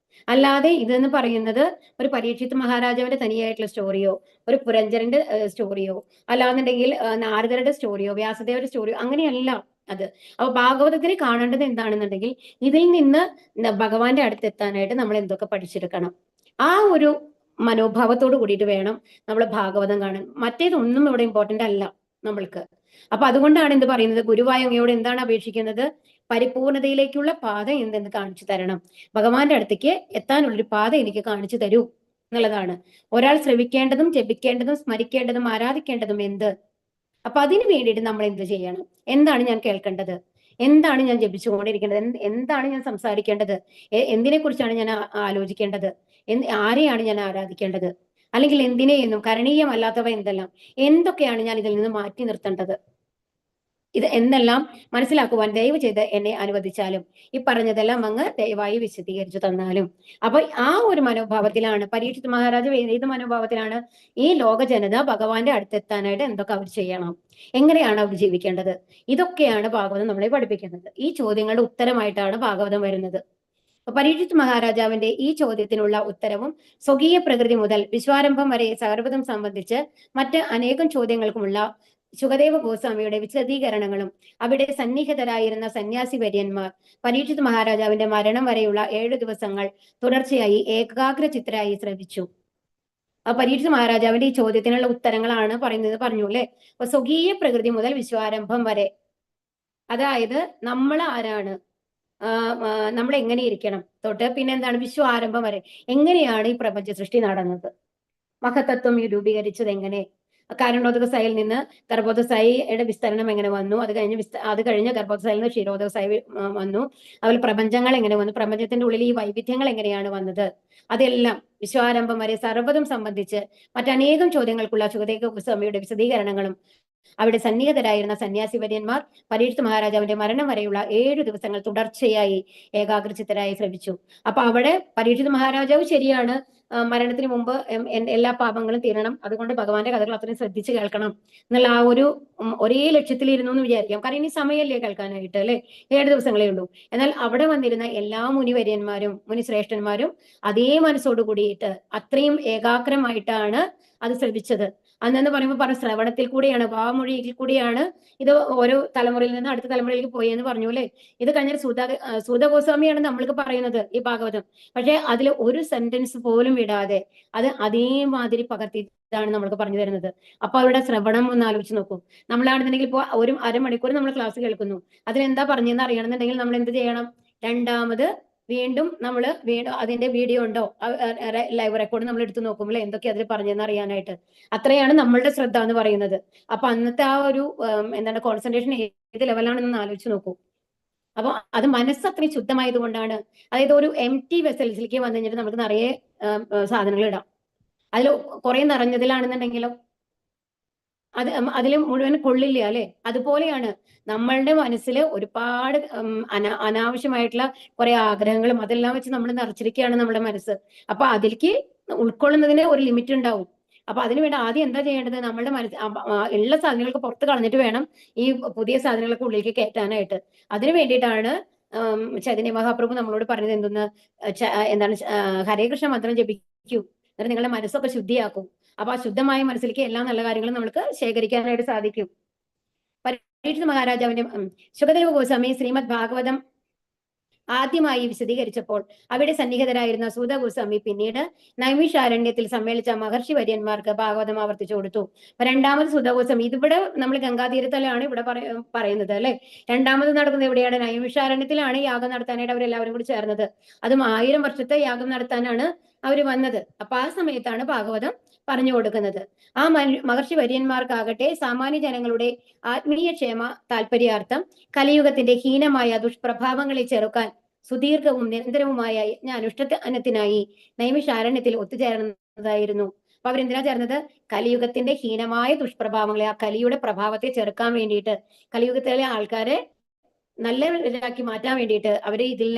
അല്ലാതെ ഇതെന്ന് പറയുന്നത് ഒരു പരീക്ഷിത് മഹാരാജാവിന്റെ തനിയായിട്ടുള്ള സ്റ്റോറിയോ ഒരു പുരഞ്ജരന്റെ സ്റ്റോറിയോ അല്ലാന്നുണ്ടെങ്കിൽ നാരദരുടെ സ്റ്റോറിയോ വ്യാസദേവരുടെ സ്റ്റോറിയോ അങ്ങനെയല്ല അത്. അപ്പൊ ഭാഗവതത്തിന് കാണേണ്ടത് എന്താണെന്നുണ്ടെങ്കിൽ ഇതിൽ നിന്ന് ഭഗവാന്റെ അടുത്ത് എത്താനായിട്ട് നമ്മൾ എന്തൊക്കെ പഠിച്ചെടുക്കണം, ആ ഒരു മനോഭാവത്തോട് കൂടിയിട്ട് വേണം നമ്മൾ ഭാഗവതം കാണാൻ. മറ്റേതൊന്നും ഇവിടെ ഇമ്പോർട്ടന്റ് അല്ല നമ്മൾക്ക്. അപ്പൊ അതുകൊണ്ടാണ് എന്ത് പറയുന്നത്, ഗുരുവായ അങ്ങയോട് എന്താണ് അപേക്ഷിക്കുന്നത്? പരിപൂർണതയിലേക്കുള്ള പാത എന്തെന്ന് കാണിച്ചു തരണം, ഭഗവാന്റെ അടുത്തേക്ക് എത്താനുള്ളൊരു പാത എനിക്ക് കാണിച്ചു തരൂ എന്നുള്ളതാണ്. ഒരാൾ ശ്രവിക്കേണ്ടതും ജപിക്കേണ്ടതും സ്മരിക്കേണ്ടതും ആരാധിക്കേണ്ടതും എന്ത്? അപ്പൊ അതിന് വേണ്ടിയിട്ട് നമ്മൾ എന്ത് ചെയ്യണം? എന്താണ് ഞാൻ കേൾക്കേണ്ടത്? എന്താണ് ഞാൻ ജപിച്ചുകൊണ്ടിരിക്കേണ്ടത്? എന്താണ് ഞാൻ സംസാരിക്കേണ്ടത്? എന്തിനെ കുറിച്ചാണ് ഞാൻ ആലോചിക്കേണ്ടത്? ആരെയാണ് ഞാൻ ആരാധിക്കേണ്ടത്? അല്ലെങ്കിൽ എന്തിനെയെന്നും കരണീയമല്ലാത്തവ എന്തൊക്കെയാണ് ഞാൻ ഇതിൽ നിന്ന് മാറ്റി നിർത്തേണ്ടത്? ഇത് എന്നെല്ലാം മനസ്സിലാക്കുവാൻ ദയവ് ചെയ്ത് എന്നെ അനുവദിച്ചാലും ഈ പറഞ്ഞതെല്ലാം അങ്ങ് ദയവായി വിശദീകരിച്ചു തന്നാലും. അപ്പൊ ആ ഒരു മനോഭാവത്തിലാണ് പരീക്ഷിത് മഹാരാജ് ഏത് മനോഭാവത്തിലാണ് ഈ ലോക ജനത ഭഗവാന്റെ അടുത്തെത്താനായിട്ട് എന്തൊക്കെ അവർ ചെയ്യണം, എങ്ങനെയാണ് അവർ ജീവിക്കേണ്ടത്, ഇതൊക്കെയാണ് ഭാഗവതം നമ്മളെ പഠിപ്പിക്കുന്നത്. ഈ ചോദ്യങ്ങളുടെ ഉത്തരമായിട്ടാണ് ഭാഗവതം വരുന്നത്. പരീക്ഷിത് മഹാരാജാവിന്റെ ഈ ചോദ്യത്തിനുള്ള ഉത്തരവും സ്വകീയ പ്രകൃതി മുതൽ വിശ്വാരംഭം വരെ സർവ്വതും സംബന്ധിച്ച് മറ്റ് അനേകം ചോദ്യങ്ങൾക്കുമുള്ള ശുകദേവ ഗോസ്വാമിയുടെ വിശദീകരണങ്ങളും അവിടെ സന്നിഹിതരായിരുന്ന സന്യാസി വര്യന്മാർ പരീക്ഷിത് മഹാരാജാവിന്റെ മരണം വരെയുള്ള 7 ദിവസങ്ങൾ തുടർച്ചയായി ഏകാഗ്രചിത്തരായി ശ്രവിച്ചു. ആ പരീക്ഷിത് മഹാരാജാവിന്റെ ഈ ചോദ്യത്തിനുള്ള ഉത്തരങ്ങളാണ് പറഞ്ഞു അല്ലെ. അപ്പൊ സ്വകീയ പ്രകൃതി മുതൽ വിശ്വാരംഭം വരെ, അതായത് നമ്മൾ ആരാണ്, നമ്മൾ എങ്ങനെ ഇരിക്കണം തൊട്ട് പിന്നെ എന്താണ് വിശ്വാരംഭം വരെ, എങ്ങനെയാണ് ഈ പ്രപഞ്ച സൃഷ്ടി നടന്നത്, മഹത്തത്വം രൂപീകരിച്ചത് എങ്ങനെ, കാരണോദകസായിൽ നിന്ന് ഗർഭോദസായിയുടെ വിസ്തരണം എങ്ങനെ വന്നു, അത് കഴിഞ്ഞ് ഗർഭോദസായിൽ നിന്ന് ക്ഷീരോദകസായി വന്നു, അതുപോലെ പ്രപഞ്ചങ്ങൾ എങ്ങനെ വന്നു, പ്രപഞ്ചത്തിന്റെ ഉള്ളിൽ ഈ വൈവിധ്യങ്ങൾ എങ്ങനെയാണ് വന്നത്, അതെല്ലാം വിശ്വാരംഭം വരെ സർവ്വതും സംബന്ധിച്ച് മറ്റനേകം ചോദ്യങ്ങൾക്കുള്ള ശുകദേവ ഗോസ്വാമിയുടെ വിശദീകരണങ്ങളും അവിടെ സന്നിഹിതരായിരുന്ന സന്യാസി വര്യന്മാർ പരീക്ഷിത് മഹാരാജാവിന്റെ മരണം വരെയുള്ള 7 ദിവസങ്ങൾ തുടർച്ചയായി ഏകാഗ്രചിത്തരായി ശ്രമിച്ചു. അപ്പൊ അവിടെ പരീക്ഷിത് മഹാരാജാവ് ശരിയാണ്, മരണത്തിന് മുമ്പ് എല്ലാ പാപങ്ങളും തീരണം, അതുകൊണ്ട് ഭഗവാന്റെ കഥകൾ അത്രയും ശ്രദ്ധിച്ച് കേൾക്കണം എന്നുള്ള ആ ഒരു ഒരേ ലക്ഷ്യത്തിലിരുന്നു എന്ന് വിചാരിക്കാം. കാരണം ഇനി സമയമല്ലേ കേൾക്കാനായിട്ട് അല്ലെ, 7 ദിവസങ്ങളേ ഉള്ളൂ. എന്നാൽ അവിടെ വന്നിരുന്ന എല്ലാ മുനിവര്യന്മാരും മുനിശ്രേഷ്ഠന്മാരും അതേ മനസ്സോട് കൂടിയിട്ട് അത്രയും ഏകാഗ്രമായിട്ടാണ് അത് ശ്രമിച്ചത്. അന്നെന്ന് പറയുമ്പോൾ പറഞ്ഞ ശ്രവണത്തിൽ കൂടിയാണ്, വാമൊഴിയിൽ കൂടിയാണ് ഇത് ഓരോ തലമുറയിൽ നിന്ന് അടുത്ത തലമുറയിലേക്ക് പോയി എന്ന് പറഞ്ഞു അല്ലേ. ഇത് കഴിഞ്ഞ സൂതഗോസ്വാമിയാണ് നമ്മൾക്ക് പറയുന്നത് ഈ ഭാഗവതം. പക്ഷെ അതിൽ ഒരു സെന്റൻസ് പോലും വിടാതെ അത് അതേമാതിരി പകർത്തിയിട്ടാണ് നമ്മൾക്ക് പറഞ്ഞു തരുന്നത്. അപ്പൊ അവരുടെ ശ്രവണം ഒന്ന് ആലോചിച്ച് നോക്കൂ. നമ്മളാണെന്നുണ്ടെങ്കിൽ ഇപ്പോൾ ഒരു അരമണിക്കൂർ നമ്മൾ ക്ലാസ് കേൾക്കുന്നു, അതിലെന്താ പറഞ്ഞതെന്ന് അറിയണമെന്നുണ്ടെങ്കിൽ നമ്മൾ എന്ത് ചെയ്യണം? രണ്ടാമത് വീണ്ടും അതിന്റെ വീഡിയോ ഉണ്ടോ, ലൈവ് റെക്കോർഡ് നമ്മൾ എടുത്തു നോക്കും അല്ലെ, എന്തൊക്കെ അതിൽ പറഞ്ഞതെന്ന് അറിയാനായിട്ട്. അത്രയാണ് നമ്മളുടെ ശ്രദ്ധ എന്ന് പറയുന്നത്. അപ്പൊ അന്നത്തെ ആ ഒരു എന്താണ് കോൺസെൻട്രേഷൻ ഏത് ലെവലാണെന്ന് ആലോചിച്ച് നോക്കൂ. അപ്പൊ അത് മനസ്സ് അത്രയും ശുദ്ധമായത് കൊണ്ടാണ്. അതായത് ഒരു empty വെസൽസിലേക്ക് വന്നു കഴിഞ്ഞിട്ട് നമുക്ക് നിറയെ സാധനങ്ങൾ ഇടാം. അതിൽ കുറെ നിറഞ്ഞതിലാണെന്നുണ്ടെങ്കിലോ അതിൽ മുഴുവൻ കൊള്ളില്ല അല്ലെ. അതുപോലെയാണ് നമ്മളുടെ മനസ്സിൽ ഒരുപാട് അനാവശ്യമായിട്ടുള്ള കുറെ ആഗ്രഹങ്ങളും അതെല്ലാം വെച്ച് നമ്മൾ നിറച്ചിരിക്കുകയാണ് നമ്മുടെ മനസ്സ്. അപ്പൊ അതിലേക്ക് ഉൾക്കൊള്ളുന്നതിന് ഒരു ലിമിറ്റ് ഉണ്ടാവും. അപ്പൊ അതിനു വേണ്ടി ആദ്യം എന്താ ചെയ്യേണ്ടത്? നമ്മളുടെ മനസ്സ് ഉള്ള സാധനങ്ങൾക്ക് പുറത്ത് കളഞ്ഞിട്ട് വേണം ഈ പുതിയ സാധനങ്ങൾക്ക് ഉള്ളിലേക്ക് കയറ്റാനായിട്ട്. അതിനു വേണ്ടിയിട്ടാണ് ചൈതന്യ മഹാപ്രഭു നമ്മളോട് പറഞ്ഞത് എന്താണ് ഹരേ കൃഷ്ണ മന്ത്രം ജപിക്കൂ, എന്നിട്ട് നിങ്ങളുടെ മനസ്സൊക്കെ ശുദ്ധിയാക്കും. അപ്പൊ ആ ശുദ്ധമായ മനസ്സിലേക്ക് എല്ലാ നല്ല കാര്യങ്ങളും നമുക്ക് ശേഖരിക്കാനായിട്ട് സാധിക്കും. പരീക്ഷിത് മഹാരാജാവിന്റെ ശുകദേവ ഗോസ്വാമി ശ്രീമദ് ഭാഗവതം ആദ്യമായി വിശദീകരിച്ചപ്പോൾ അവിടെ സന്നിഹിതരായിരുന്ന സൂത ഗോസ്വാമി പിന്നീട് നൈമിഷാരണ്യത്തിൽ സമ്മേളിച്ച മഹർഷി വര്യന്മാർക്ക് ഭാഗവതം ആവർത്തിച്ചു കൊടുത്തു. അപ്പൊ രണ്ടാമത് സൂത ഗോസ്വാമി, ഇതിവിടെ നമ്മൾ ഗംഗാതീരത്തിലാണ് ഇവിടെ പറയുന്നത് അല്ലെ. രണ്ടാമത് നടക്കുന്നത് എവിടെയാണ്? നൈമിഷാരണ്യത്തിലാണ് യാഗം നടത്താനായിട്ട് അവരെല്ലാവരും കൂടി ചേർന്നത്. അതും 1000 വർഷത്തെ യാഗം നടത്താനാണ് അവർ വന്നത്. അപ്പൊ ആ സമയത്താണ് ഭാഗവതം പറഞ്ഞു കൊടുക്കുന്നത്. ആ മഹർഷി വര്യന്മാർക്കാകട്ടെ സാമാന്യ ജനങ്ങളുടെ ആത്മീയ ക്ഷേമ താല്പര്യാർത്ഥം കലിയുഗത്തിന്റെ ഹീനമായ ദുഷ്പ്രഭാവങ്ങളെ ചെറുക്കാൻ സുദീർഘവും നിരന്തരവുമായ യജ്ഞാനുഷ്ഠാനത്തിനായി നൈമിഷാരണ്യത്തിൽ ഒത്തുചേർന്നതായിരുന്നു. അപ്പൊ അവരെന്തിനാ ചേർന്നത്? കലിയുഗത്തിന്റെ ഹീനമായ ദുഷ്പ്രഭാവങ്ങളെ, ആ കലിയുടെ പ്രഭാവത്തെ ചെറുക്കാൻ വേണ്ടിയിട്ട്, കലിയുഗത്തിലെ ആൾക്കാരെ നല്ലവരാക്കി മാറ്റാൻ വേണ്ടിയിട്ട്, അവരെ ഇതിൽ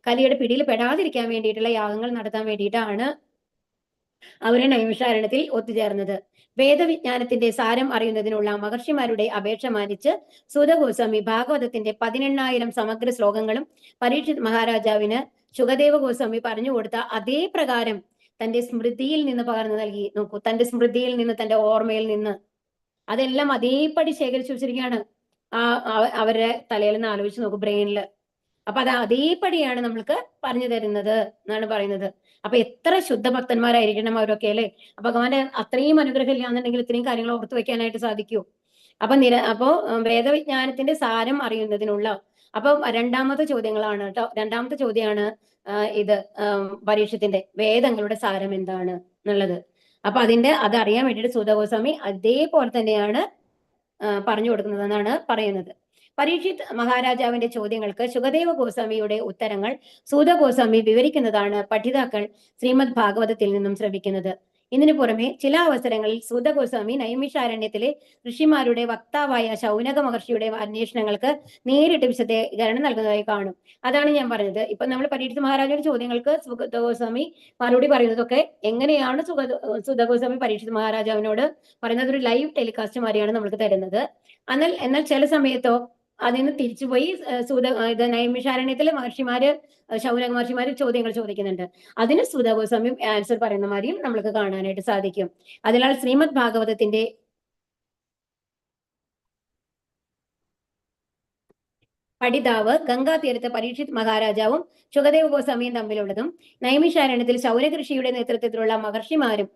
കലിയുടെ പിടിയിൽ പെടാതിരിക്കാൻ വേണ്ടിയിട്ടുള്ള യാഗങ്ങൾ നടത്താൻ വേണ്ടിയിട്ടാണ് അവരെ നൈമിഷാരണ്യത്തിൽ ഒത്തുചേർന്നത്. വേദവിജ്ഞാനത്തിന്റെ സാരം അറിയുന്നതിനുള്ള മഹർഷിമാരുടെ അപേക്ഷ മാനിച്ച് സൂത ഗോസ്വാമി ഭാഗവതത്തിന്റെ 18,000 സമഗ്ര ശ്ലോകങ്ങളും പരീക്ഷിത് മഹാരാജാവിന് ശുകദേവ ഗോസ്വാമി പറഞ്ഞു കൊടുത്ത അതേ പ്രകാരം തന്റെ സ്മൃതിയിൽ നിന്ന് പകർന്നു നൽകി. നോക്കൂ, തന്റെ സ്മൃതിയിൽ നിന്ന്, തന്റെ ഓർമ്മയിൽ നിന്ന് അതെല്ലാം അതേപടി ശേഖരിച്ചു വെച്ചിരിക്കുകയാണ് അവരുടെ തലയിൽ നിന്ന്. ആലോചിച്ച് നോക്കൂ, ബ്രെയിനിൽ. അപ്പൊ അത് അതേപടിയാണ് നമ്മൾക്ക് പറഞ്ഞു തരുന്നത് എന്നാണ് പറയുന്നത്. അപ്പൊ എത്ര ശുദ്ധ ഭക്തന്മാരായിരിക്കണം അവരൊക്കെ അല്ലെ. ഭഗവാന്റെ അത്രയും അനുഗ്രഹം ഇല്ലാന്നുണ്ടെങ്കിൽ ഇത്രയും കാര്യങ്ങൾ ഓർത്തു വെക്കാനായിട്ട് സാധിക്കൂ. അപ്പൊ വേദവിജ്ഞാനത്തിന്റെ സാരം അറിയുന്നതിനുള്ള രണ്ടാമത്തെ ചോദ്യങ്ങളാണ് കേട്ടോ. രണ്ടാമത്തെ ചോദ്യമാണ് ഇത് പരീക്ഷത്തിന്റെ വേദങ്ങളുടെ സാരം എന്താണ് എന്നുള്ളത്. അപ്പൊ അതറിയാൻ വേണ്ടിയിട്ട് സൂത ഗോസ്വാമി അതേപോലെ തന്നെയാണ് പറഞ്ഞു കൊടുക്കുന്നതെന്നാണ് പറയുന്നത്. പരീക്ഷിത് മഹാരാജാവിന്റെ ചോദ്യങ്ങൾക്ക് ശുകദേവ ഗോസ്വാമിയുടെ ഉത്തരങ്ങൾ സൂത ഗോസ്വാമി വിവരിക്കുന്നതാണ് പഠിതാക്കൾ ശ്രീമദ് ഭാഗവതത്തിൽ നിന്നും ശ്രവിക്കുന്നത്. ഇതിനു പുറമെ ചില അവസരങ്ങളിൽ സൂത ഗോസ്വാമി നൈമിഷാരണ്യത്തിലെ ഋഷിമാരുടെ വക്താവായ ശൗനക മഹർഷിയുടെ അന്വേഷണങ്ങൾക്ക് നേരിട്ട് വിശദീകരണം നൽകുന്നതായി കാണും. അതാണ് ഞാൻ പറഞ്ഞത്. ഇപ്പൊ നമ്മൾ പരീക്ഷിത് മഹാരാജയുടെ ചോദ്യങ്ങൾക്ക് സൂത ഗോസ്വാമി മറുപടി പറയുന്നതൊക്കെ എങ്ങനെയാണ് സൂത ഗോസ്വാമി പരീക്ഷിത് മഹാരാജാവിനോട് പറയുന്നത് ഒരു ലൈവ് ടെലികാസ്റ്റ് മാതിരിയാണ് നമ്മൾക്ക് തരുന്നത്. എന്നാൽ ചില സമയത്തോ അതിന് തിരിച്ചുപോയി നൈമിഷാരണ്യത്തിലെ ശൗനക മഹർഷിമാര് ചോദ്യങ്ങൾ ചോദിക്കുന്നുണ്ട്. അതിന് സൂത ഗോസ്വാമി ആൻസർ പറയുന്ന മാതിരിയും നമ്മൾക്ക് കാണാനായിട്ട് സാധിക്കും. അതിനാൽ ശ്രീമദ് ഭാഗവതത്തിന്റെ പഠിതാവ് ഗംഗാതീരത്ത് പരീക്ഷിത് മഹാരാജാവും ശുകദേവ ഗോസ്വാമിയും തമ്മിലുള്ളതും നൈമിഷാരണ്യത്തിൽ ശൗനക ഋഷിയുടെ നേതൃത്വത്തിലുള്ള മഹർഷിമാരും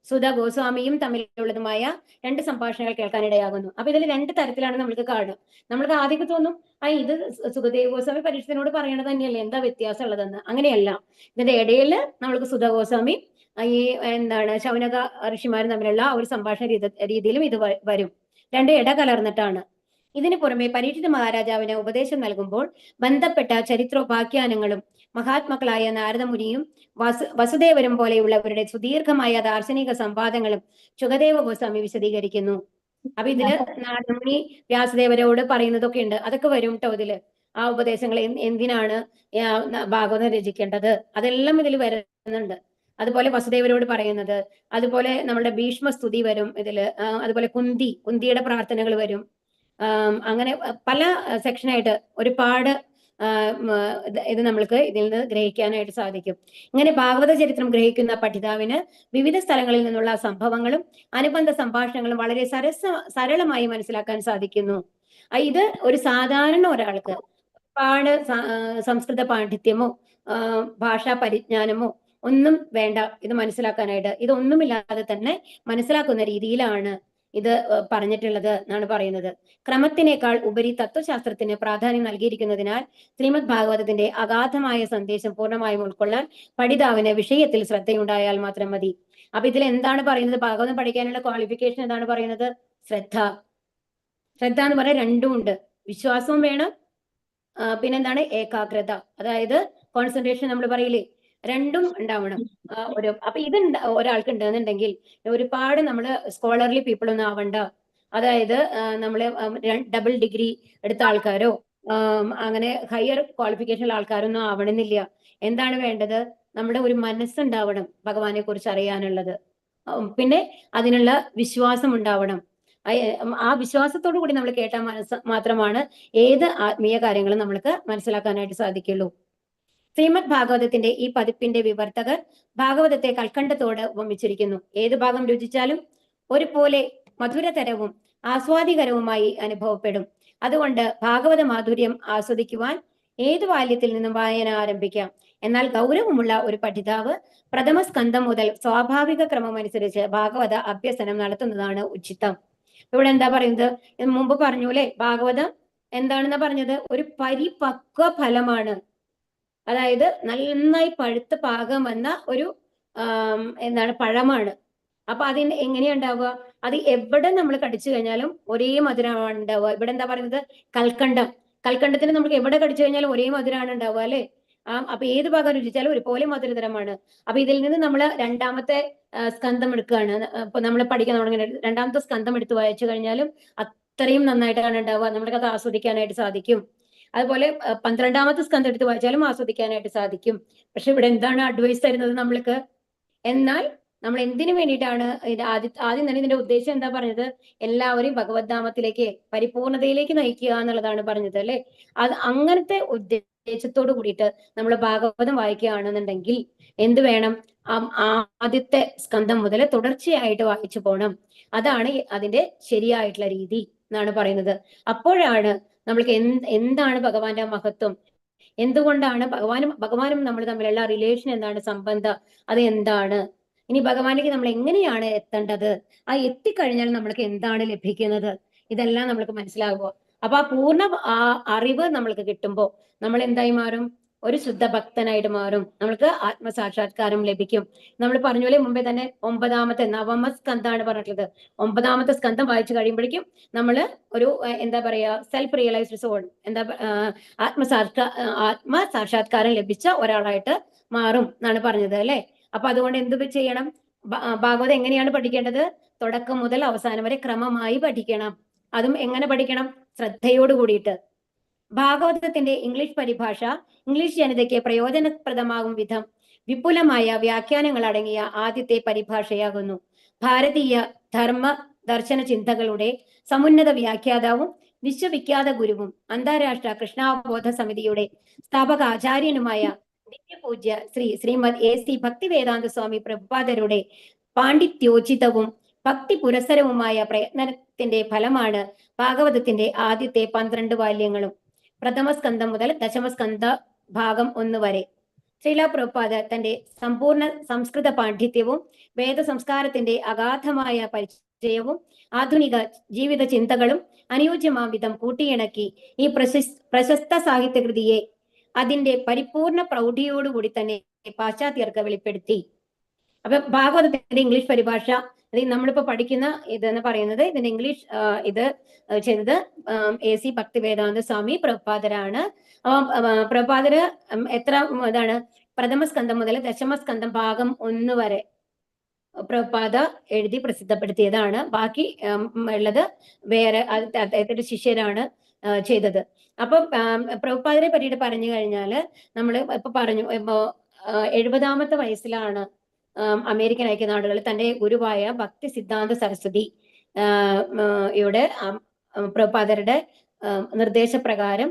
സൂത ഗോസ്വാമിയും തമ്മിലുള്ളതുമായ 2 സംഭാഷണങ്ങൾ കേൾക്കാനിടയാകുന്നു. അപ്പൊ ഇതിൽ 2 തരത്തിലാണ് നമ്മൾക്ക് കാണുക. നമ്മൾക്ക് ആദ്യമൊക്കെ തോന്നും ഇത് സുഖദേവ ഗോസ്വാമി പരീക്ഷിത്തിനോട് പറയണത് തന്നെയല്ലേ, എന്താ വ്യത്യാസം ഉള്ളതെന്ന്. അങ്ങനെയല്ല. ഇതിന്റെ ഇടയിൽ നമ്മൾക്ക് സുധ ഗോസ്വാമി ശൗനക ഋഷിമാരും തമ്മിലുള്ള ഒരു സംഭാഷണ രീതിയിലും ഇത് വരും. 2 ഇട കലർന്നിട്ടാണ്. ഇതിനു പുറമെ പരീക്ഷിത് മഹാരാജാവിന് ഉപദേശം നൽകുമ്പോൾ ബന്ധപ്പെട്ട ചരിത്രോപാഖ്യാനങ്ങളും മഹാത്മാക്കളായ നാരദമുനിയും വസുദേവരും പോലെയുള്ളവരുടെ സുദീർഘമായ ദാർശനിക സംവാദങ്ങളും ശുകദേവ ഗോസ്വാമി വിശദീകരിക്കുന്നു. അപ്പൊ ഇതില് നാരദമുനി വ്യാസദേവരോട് പറയുന്നതൊക്കെ ഉണ്ട്. അതൊക്കെ വരും കേട്ടോ ഇതില്. ആ ഉപദേശങ്ങൾ എന്തിനാണ് ഭാഗവതം രചിക്കേണ്ടത് അതെല്ലാം ഇതിൽ വരുന്നുണ്ട്. അതുപോലെ വസുദേവരോട് പറയുന്നത്, അതുപോലെ നമ്മുടെ ഭീഷ്മസ്തുതി വരും ഇതില്. അതുപോലെ കുന്തിയുടെ പ്രാർത്ഥനകൾ വരും. അങ്ങനെ പല സെക്ഷനായിട്ട് ഒരുപാട് ഇത് നമ്മൾക്ക് ഇതിൽ നിന്ന് ഗ്രഹിക്കാനായിട്ട് സാധിക്കും. ഇങ്ങനെ ഭാഗവത ചരിത്രം ഗ്രഹിക്കുന്ന പഠിതാവിന് വിവിധ സ്ഥലങ്ങളിൽ നിന്നുള്ള സംഭവങ്ങളും അനുബന്ധ സംഭാഷണങ്ങളും വളരെ സരളമായി മനസ്സിലാക്കാൻ സാധിക്കുന്നു. ഇത് ഒരു സാധാരണ ഒരാൾക്ക് ഒരുപാട് സംസ്കൃത പാണ്ഡിത്യമോ ഭാഷാ പരിജ്ഞാനമോ ഒന്നും വേണ്ട ഇത് മനസ്സിലാക്കാനായിട്ട്. ഇതൊന്നുമില്ലാതെ തന്നെ മനസ്സിലാക്കുന്ന രീതിയിലാണ് ഇത് പറഞ്ഞിട്ടുള്ളത് എന്നാണ് പറയുന്നത്. ക്രമത്തിനേക്കാൾ ഉപരി തത്വശാസ്ത്രത്തിന് പ്രാധാന്യം നൽകിയിരിക്കുന്നതിനാൽ ശ്രീമദ് ഭാഗവതത്തിന്റെ അഗാധമായ സന്ദേശം പൂർണ്ണമായും ഉൾക്കൊള്ളാൻ പഠിതാവിന് വിഷയത്തിൽ ശ്രദ്ധയുണ്ടായാൽ മാത്രം മതി. അപ്പൊ ഇതിൽ എന്താണ് പറയുന്നത്? ഭാഗവതം പഠിക്കാനുള്ള ക്വാളിഫിക്കേഷൻ എന്താണ് പറയുന്നത്? ശ്രദ്ധ. ശ്രദ്ധ എന്ന് പറയാൻ രണ്ടും ഉണ്ട്. വിശ്വാസവും വേണം, പിന്നെന്താണ്? ഏകാഗ്രത, അതായത് കോൺസെൻട്രേഷൻ നമ്മൾ പറയില്ലേ, രണ്ടും ഉണ്ടാവണം. അപ്പൊ ഇത് ഒരാൾക്ക് ഉണ്ടെന്നുണ്ടെങ്കിൽ ഒരുപാട് നമ്മള് സ്കോളർലി പീപ്പിൾ ഒന്നും ആവണ്ട. അതായത് നമ്മള് ഡബിൾ ഡിഗ്രി എടുത്ത ആൾക്കാരോ അങ്ങനെ ഹയർ ക്വാളിഫിക്കേഷൻ ഉള്ള ആൾക്കാരൊന്നും ആവണമെന്നില്ല. എന്താണ് വേണ്ടത്? നമ്മുടെ ഒരു മനസ്സുണ്ടാവണം ഭഗവാനെ കുറിച്ച് അറിയാനുള്ളത്. പിന്നെ അതിനുള്ള വിശ്വാസം ഉണ്ടാവണം. ആ വിശ്വാസത്തോടു കൂടി നമ്മൾ കേട്ടാൽ മാത്രമാണ് ഏത് ആത്മീയ കാര്യങ്ങളും നമ്മൾക്ക് മനസ്സിലാക്കാനായിട്ട് സാധിക്കുള്ളൂ. ശ്രീമദ് ഭാഗവതത്തിന്റെ ഈ പതിപ്പിന്റെ വിവർത്തകർ ഭാഗവതത്തെ കൽക്കണ്ടത്തോട് ഉപമിച്ചിരിക്കുന്നു. ഏത് ഭാഗം രുചിച്ചാലും ഒരുപോലെ മധുരതരവും ആസ്വാദികരവുമായി അനുഭവപ്പെടും. അതുകൊണ്ട് ഭാഗവത മാധുര്യം ആസ്വദിക്കുവാൻ ഏത് ബാല്യത്തിൽ നിന്നും വായന ആരംഭിക്കാം. എന്നാൽ ഗൗരവമുള്ള ഒരു പഠിതാവ് പ്രഥമ സ്കന്ധം മുതൽ സ്വാഭാവിക ക്രമം അനുസരിച്ച് ഭാഗവത അഭ്യസനം നടത്തുന്നതാണ് ഉചിതം. ഇവിടെ എന്താ പറയുന്നത്? മുമ്പ് പറഞ്ഞൂലേ, ഭാഗവതം എന്താണെന്നാ പറഞ്ഞത്? ഒരു പരിപക്വ ഫലമാണ്. അതായത് നന്നായി പഴുത്ത് പാകം വന്ന ഒരു എന്താണ് പഴമാണ്. അപ്പൊ അതിന് എങ്ങനെയാ ഉണ്ടാവുക? അത് എവിടെ നമ്മൾ കടിച്ചു കഴിഞ്ഞാലും ഒരേ മധുരമാണ് ഉണ്ടാവുക. ഇവിടെ എന്താ പറയുന്നത്? കൽക്കണ്ടം. കൽക്കണ്ടത്തിന് നമുക്ക് എവിടെ കടിച്ചു കഴിഞ്ഞാലും ഒരേ മധുരമാണ് ഉണ്ടാവുക അല്ലെ? അപ്പൊ ഏത് ഭാഗം രുചിച്ചാലും ഒരുപോലെ മധുരതരമാണ്. അപ്പൊ ഇതിൽ നിന്ന് നമ്മൾ രണ്ടാമത്തെ സ്കന്ധം എടുക്കുകയാണ്. ഇപ്പൊ നമ്മൾ പഠിക്കാൻ തുടങ്ങി രണ്ടാമത്തെ സ്കന്ധം എടുത്ത് വായിച്ചു കഴിഞ്ഞാലും അത്രയും നന്നായിട്ടാണ് ഉണ്ടാവുക. നമ്മൾക്ക് അത് ആസ്വദിക്കാനായിട്ട് സാധിക്കും. അതുപോലെ 12ാമത്തെ സ്കന്ധം എടുത്ത് വായിച്ചാലും ആസ്വദിക്കാനായിട്ട് സാധിക്കും. പക്ഷെ ഇവിടെ എന്താണ് അഡ്വൈസ് തരുന്നത് നമ്മൾക്ക്? എന്നാൽ നമ്മൾ എന്തിനു വേണ്ടിയിട്ടാണ് ആദ്യം തന്നെ ഇതിന്റെ ഉദ്ദേശം എന്താ പറഞ്ഞത്? എല്ലാവരെയും ഭഗവത് ധാമത്തിലേക്ക്, പരിപൂർണതയിലേക്ക് നയിക്കുക എന്നുള്ളതാണ് പറഞ്ഞത് അല്ലെ? അത് അങ്ങനത്തെ ഉദ്ദേശത്തോട് കൂടിയിട്ട് നമ്മൾ ഭാഗവതം വായിക്കുകയാണെന്നുണ്ടെങ്കിൽ എന്ത് വേണം? ആദ്യത്തെ സ്കന്ധം മുതൽ തുടർച്ചയായിട്ട് വായിച്ചു പോകണം. അതാണ് അതിന്റെ ശരിയായിട്ടുള്ള രീതി എന്നാണ് പറയുന്നത്. അപ്പോഴാണ് നമ്മൾക്ക് എന്താണ് ഭഗവാന്റെ മഹത്വം, എന്തുകൊണ്ടാണ് ഭഗവാനും നമ്മൾ തമ്മിലുള്ള റിലേഷൻ എന്താണ്, സംബന്ധം അത് എന്താണ്, ഇനി ഭഗവാനിലേക്ക് നമ്മൾ എങ്ങനെയാണ് എത്തേണ്ടത്, ആ എത്തിക്കഴിഞ്ഞാൽ നമ്മൾക്ക് എന്താണ് ലഭിക്കുന്നത്, ഇതെല്ലാം നമ്മൾക്ക് മനസ്സിലാകുക. അപ്പൊ ആ പൂർണ്ണ അറിവ് നമ്മൾക്ക് കിട്ടുമ്പോൾ നമ്മൾ എന്തായി മാറും? ഒരു ശുദ്ധ ഭക്തനായിട്ട് മാറും. നമ്മൾക്ക് ആത്മസാക്ഷാത്കാരം ലഭിക്കും. നമ്മൾ പറഞ്ഞ പോലെ മുമ്പേ തന്നെ 9ാമത്തെ നവമസ്കന്ധാണ് പറഞ്ഞിട്ടുള്ളത്. 9ാമത്തെ സ്കന്ധം വായിച്ചു കഴിയുമ്പോഴേക്കും നമ്മൾ ഒരു എന്താ പറയാ സെൽഫ് റിയലൈസ്ഡ് സോൾ, എന്താ ആത്മസാക്ഷാത്കാരം ലഭിച്ച ഒരാളായിട്ട് മാറും എന്നാണ് പറഞ്ഞത് അല്ലെ? അപ്പൊ അതുകൊണ്ട് എന്ത് ചെയ്യണം? ഭാഗവതം എങ്ങനെയാണ് പഠിക്കേണ്ടത്? തുടക്കം മുതൽ അവസാനം വരെ ക്രമമായി പഠിക്കണം. അതും എങ്ങനെ പഠിക്കണം? ശ്രദ്ധയോട് കൂടിയിട്ട്. ഭാഗവതത്തിന്റെ ഇംഗ്ലീഷ് പരിഭാഷ ഇംഗ്ലീഷ് ജനതയ്ക്ക് പ്രയോജനപ്രദമാകും വിധം വിപുലമായ വ്യാഖ്യാനങ്ങൾ അടങ്ങിയ ആദ്യത്തെ പരിഭാഷയാകുന്നു. ഭാരതീയ ധർമ്മ ദർശന ചിന്തകളുടെ സമുന്നത വ്യാഖ്യാതാവും വിശ്വവിഖ്യാത ഗുരുവും അന്താരാഷ്ട്ര കൃഷ്ണാവബോധ സമിതിയുടെ സ്ഥാപക ആചാര്യനുമായ ദിവ്യപൂജ്യ ശ്രീമദ് AC ഭക്തിവേദാന്ത സ്വാമി പ്രഭുപാദരുടെ പാണ്ഡിത്യോചിതവും ഭക്തി പുരസ്സരവുമായ പ്രയത്നത്തിന്റെ ഫലമാണ് ഭാഗവതത്തിന്റെ ആദ്യത്തെ 12 വാല്യങ്ങളും പ്രഥമ സ്കന്ധം മുതൽ ദശമസ്കന്ധ ഭാഗം 1 വരെ. ശ്രീല പ്രഭുപാദ തന്റെ സമ്പൂർണ്ണ സംസ്കൃത പാണ്ഡിത്യവും വേദ സംസ്കാരത്തിന്റെ അഗാധമായ പരിചയവും ആധുനിക ജീവിത ചിന്തകളും അനുയോജ്യമാം വിധം കൂട്ടിയിണക്കി ഈ പ്രശസ്ത സാഹിത്യകൃതിയെ അതിന്റെ പരിപൂർണ പ്രൗഢിയോടുകൂടി തന്നെ പാശ്ചാത്യർക്ക് വെളിപ്പെടുത്തി. അപ്പൊ ഭാഗവതത്തിന്റെ ഇംഗ്ലീഷ് പരിഭാഷ നമ്മളിപ്പോ പഠിക്കുന്ന ഇതെന്ന് പറയുന്നത് ഇതിന്റെ ഇംഗ്ലീഷ് ഇത് ചെയ്തത് AC ഭക്തിവേദാന്ത സ്വാമി പ്രഭുപാദരാണ്. പ്രഭുപാദര് എത്ര ഇതാണ്? പ്രഥമ സ്കന്ധം മുതൽ ദശമസ്കന്ധം ഭാഗം 1 വരെ പ്രഭുപാദ എഴുതി പ്രസിദ്ധപ്പെടുത്തിയതാണ്. ബാക്കി ഉള്ളത് വേറെ അദ്ദേഹത്തിന്റെ ശിഷ്യരാണ് ചെയ്തത്. അപ്പൊ പ്രഭുപാദരെ പറ്റിയിട്ട് പറഞ്ഞു കഴിഞ്ഞാല് നമ്മൾ ഇപ്പൊ പറഞ്ഞു, ഇപ്പോ 70ാമത്തെ വയസ്സിലാണ് അമേരിക്കൻ ഐക്യനാടുകളിൽ തന്റെ ഗുരുവായ ഭക്തി സിദ്ധാന്ത സരസ്വതി ഇവിടെ പ്രഭുപാദരുടെ നിർദ്ദേശപ്രകാരം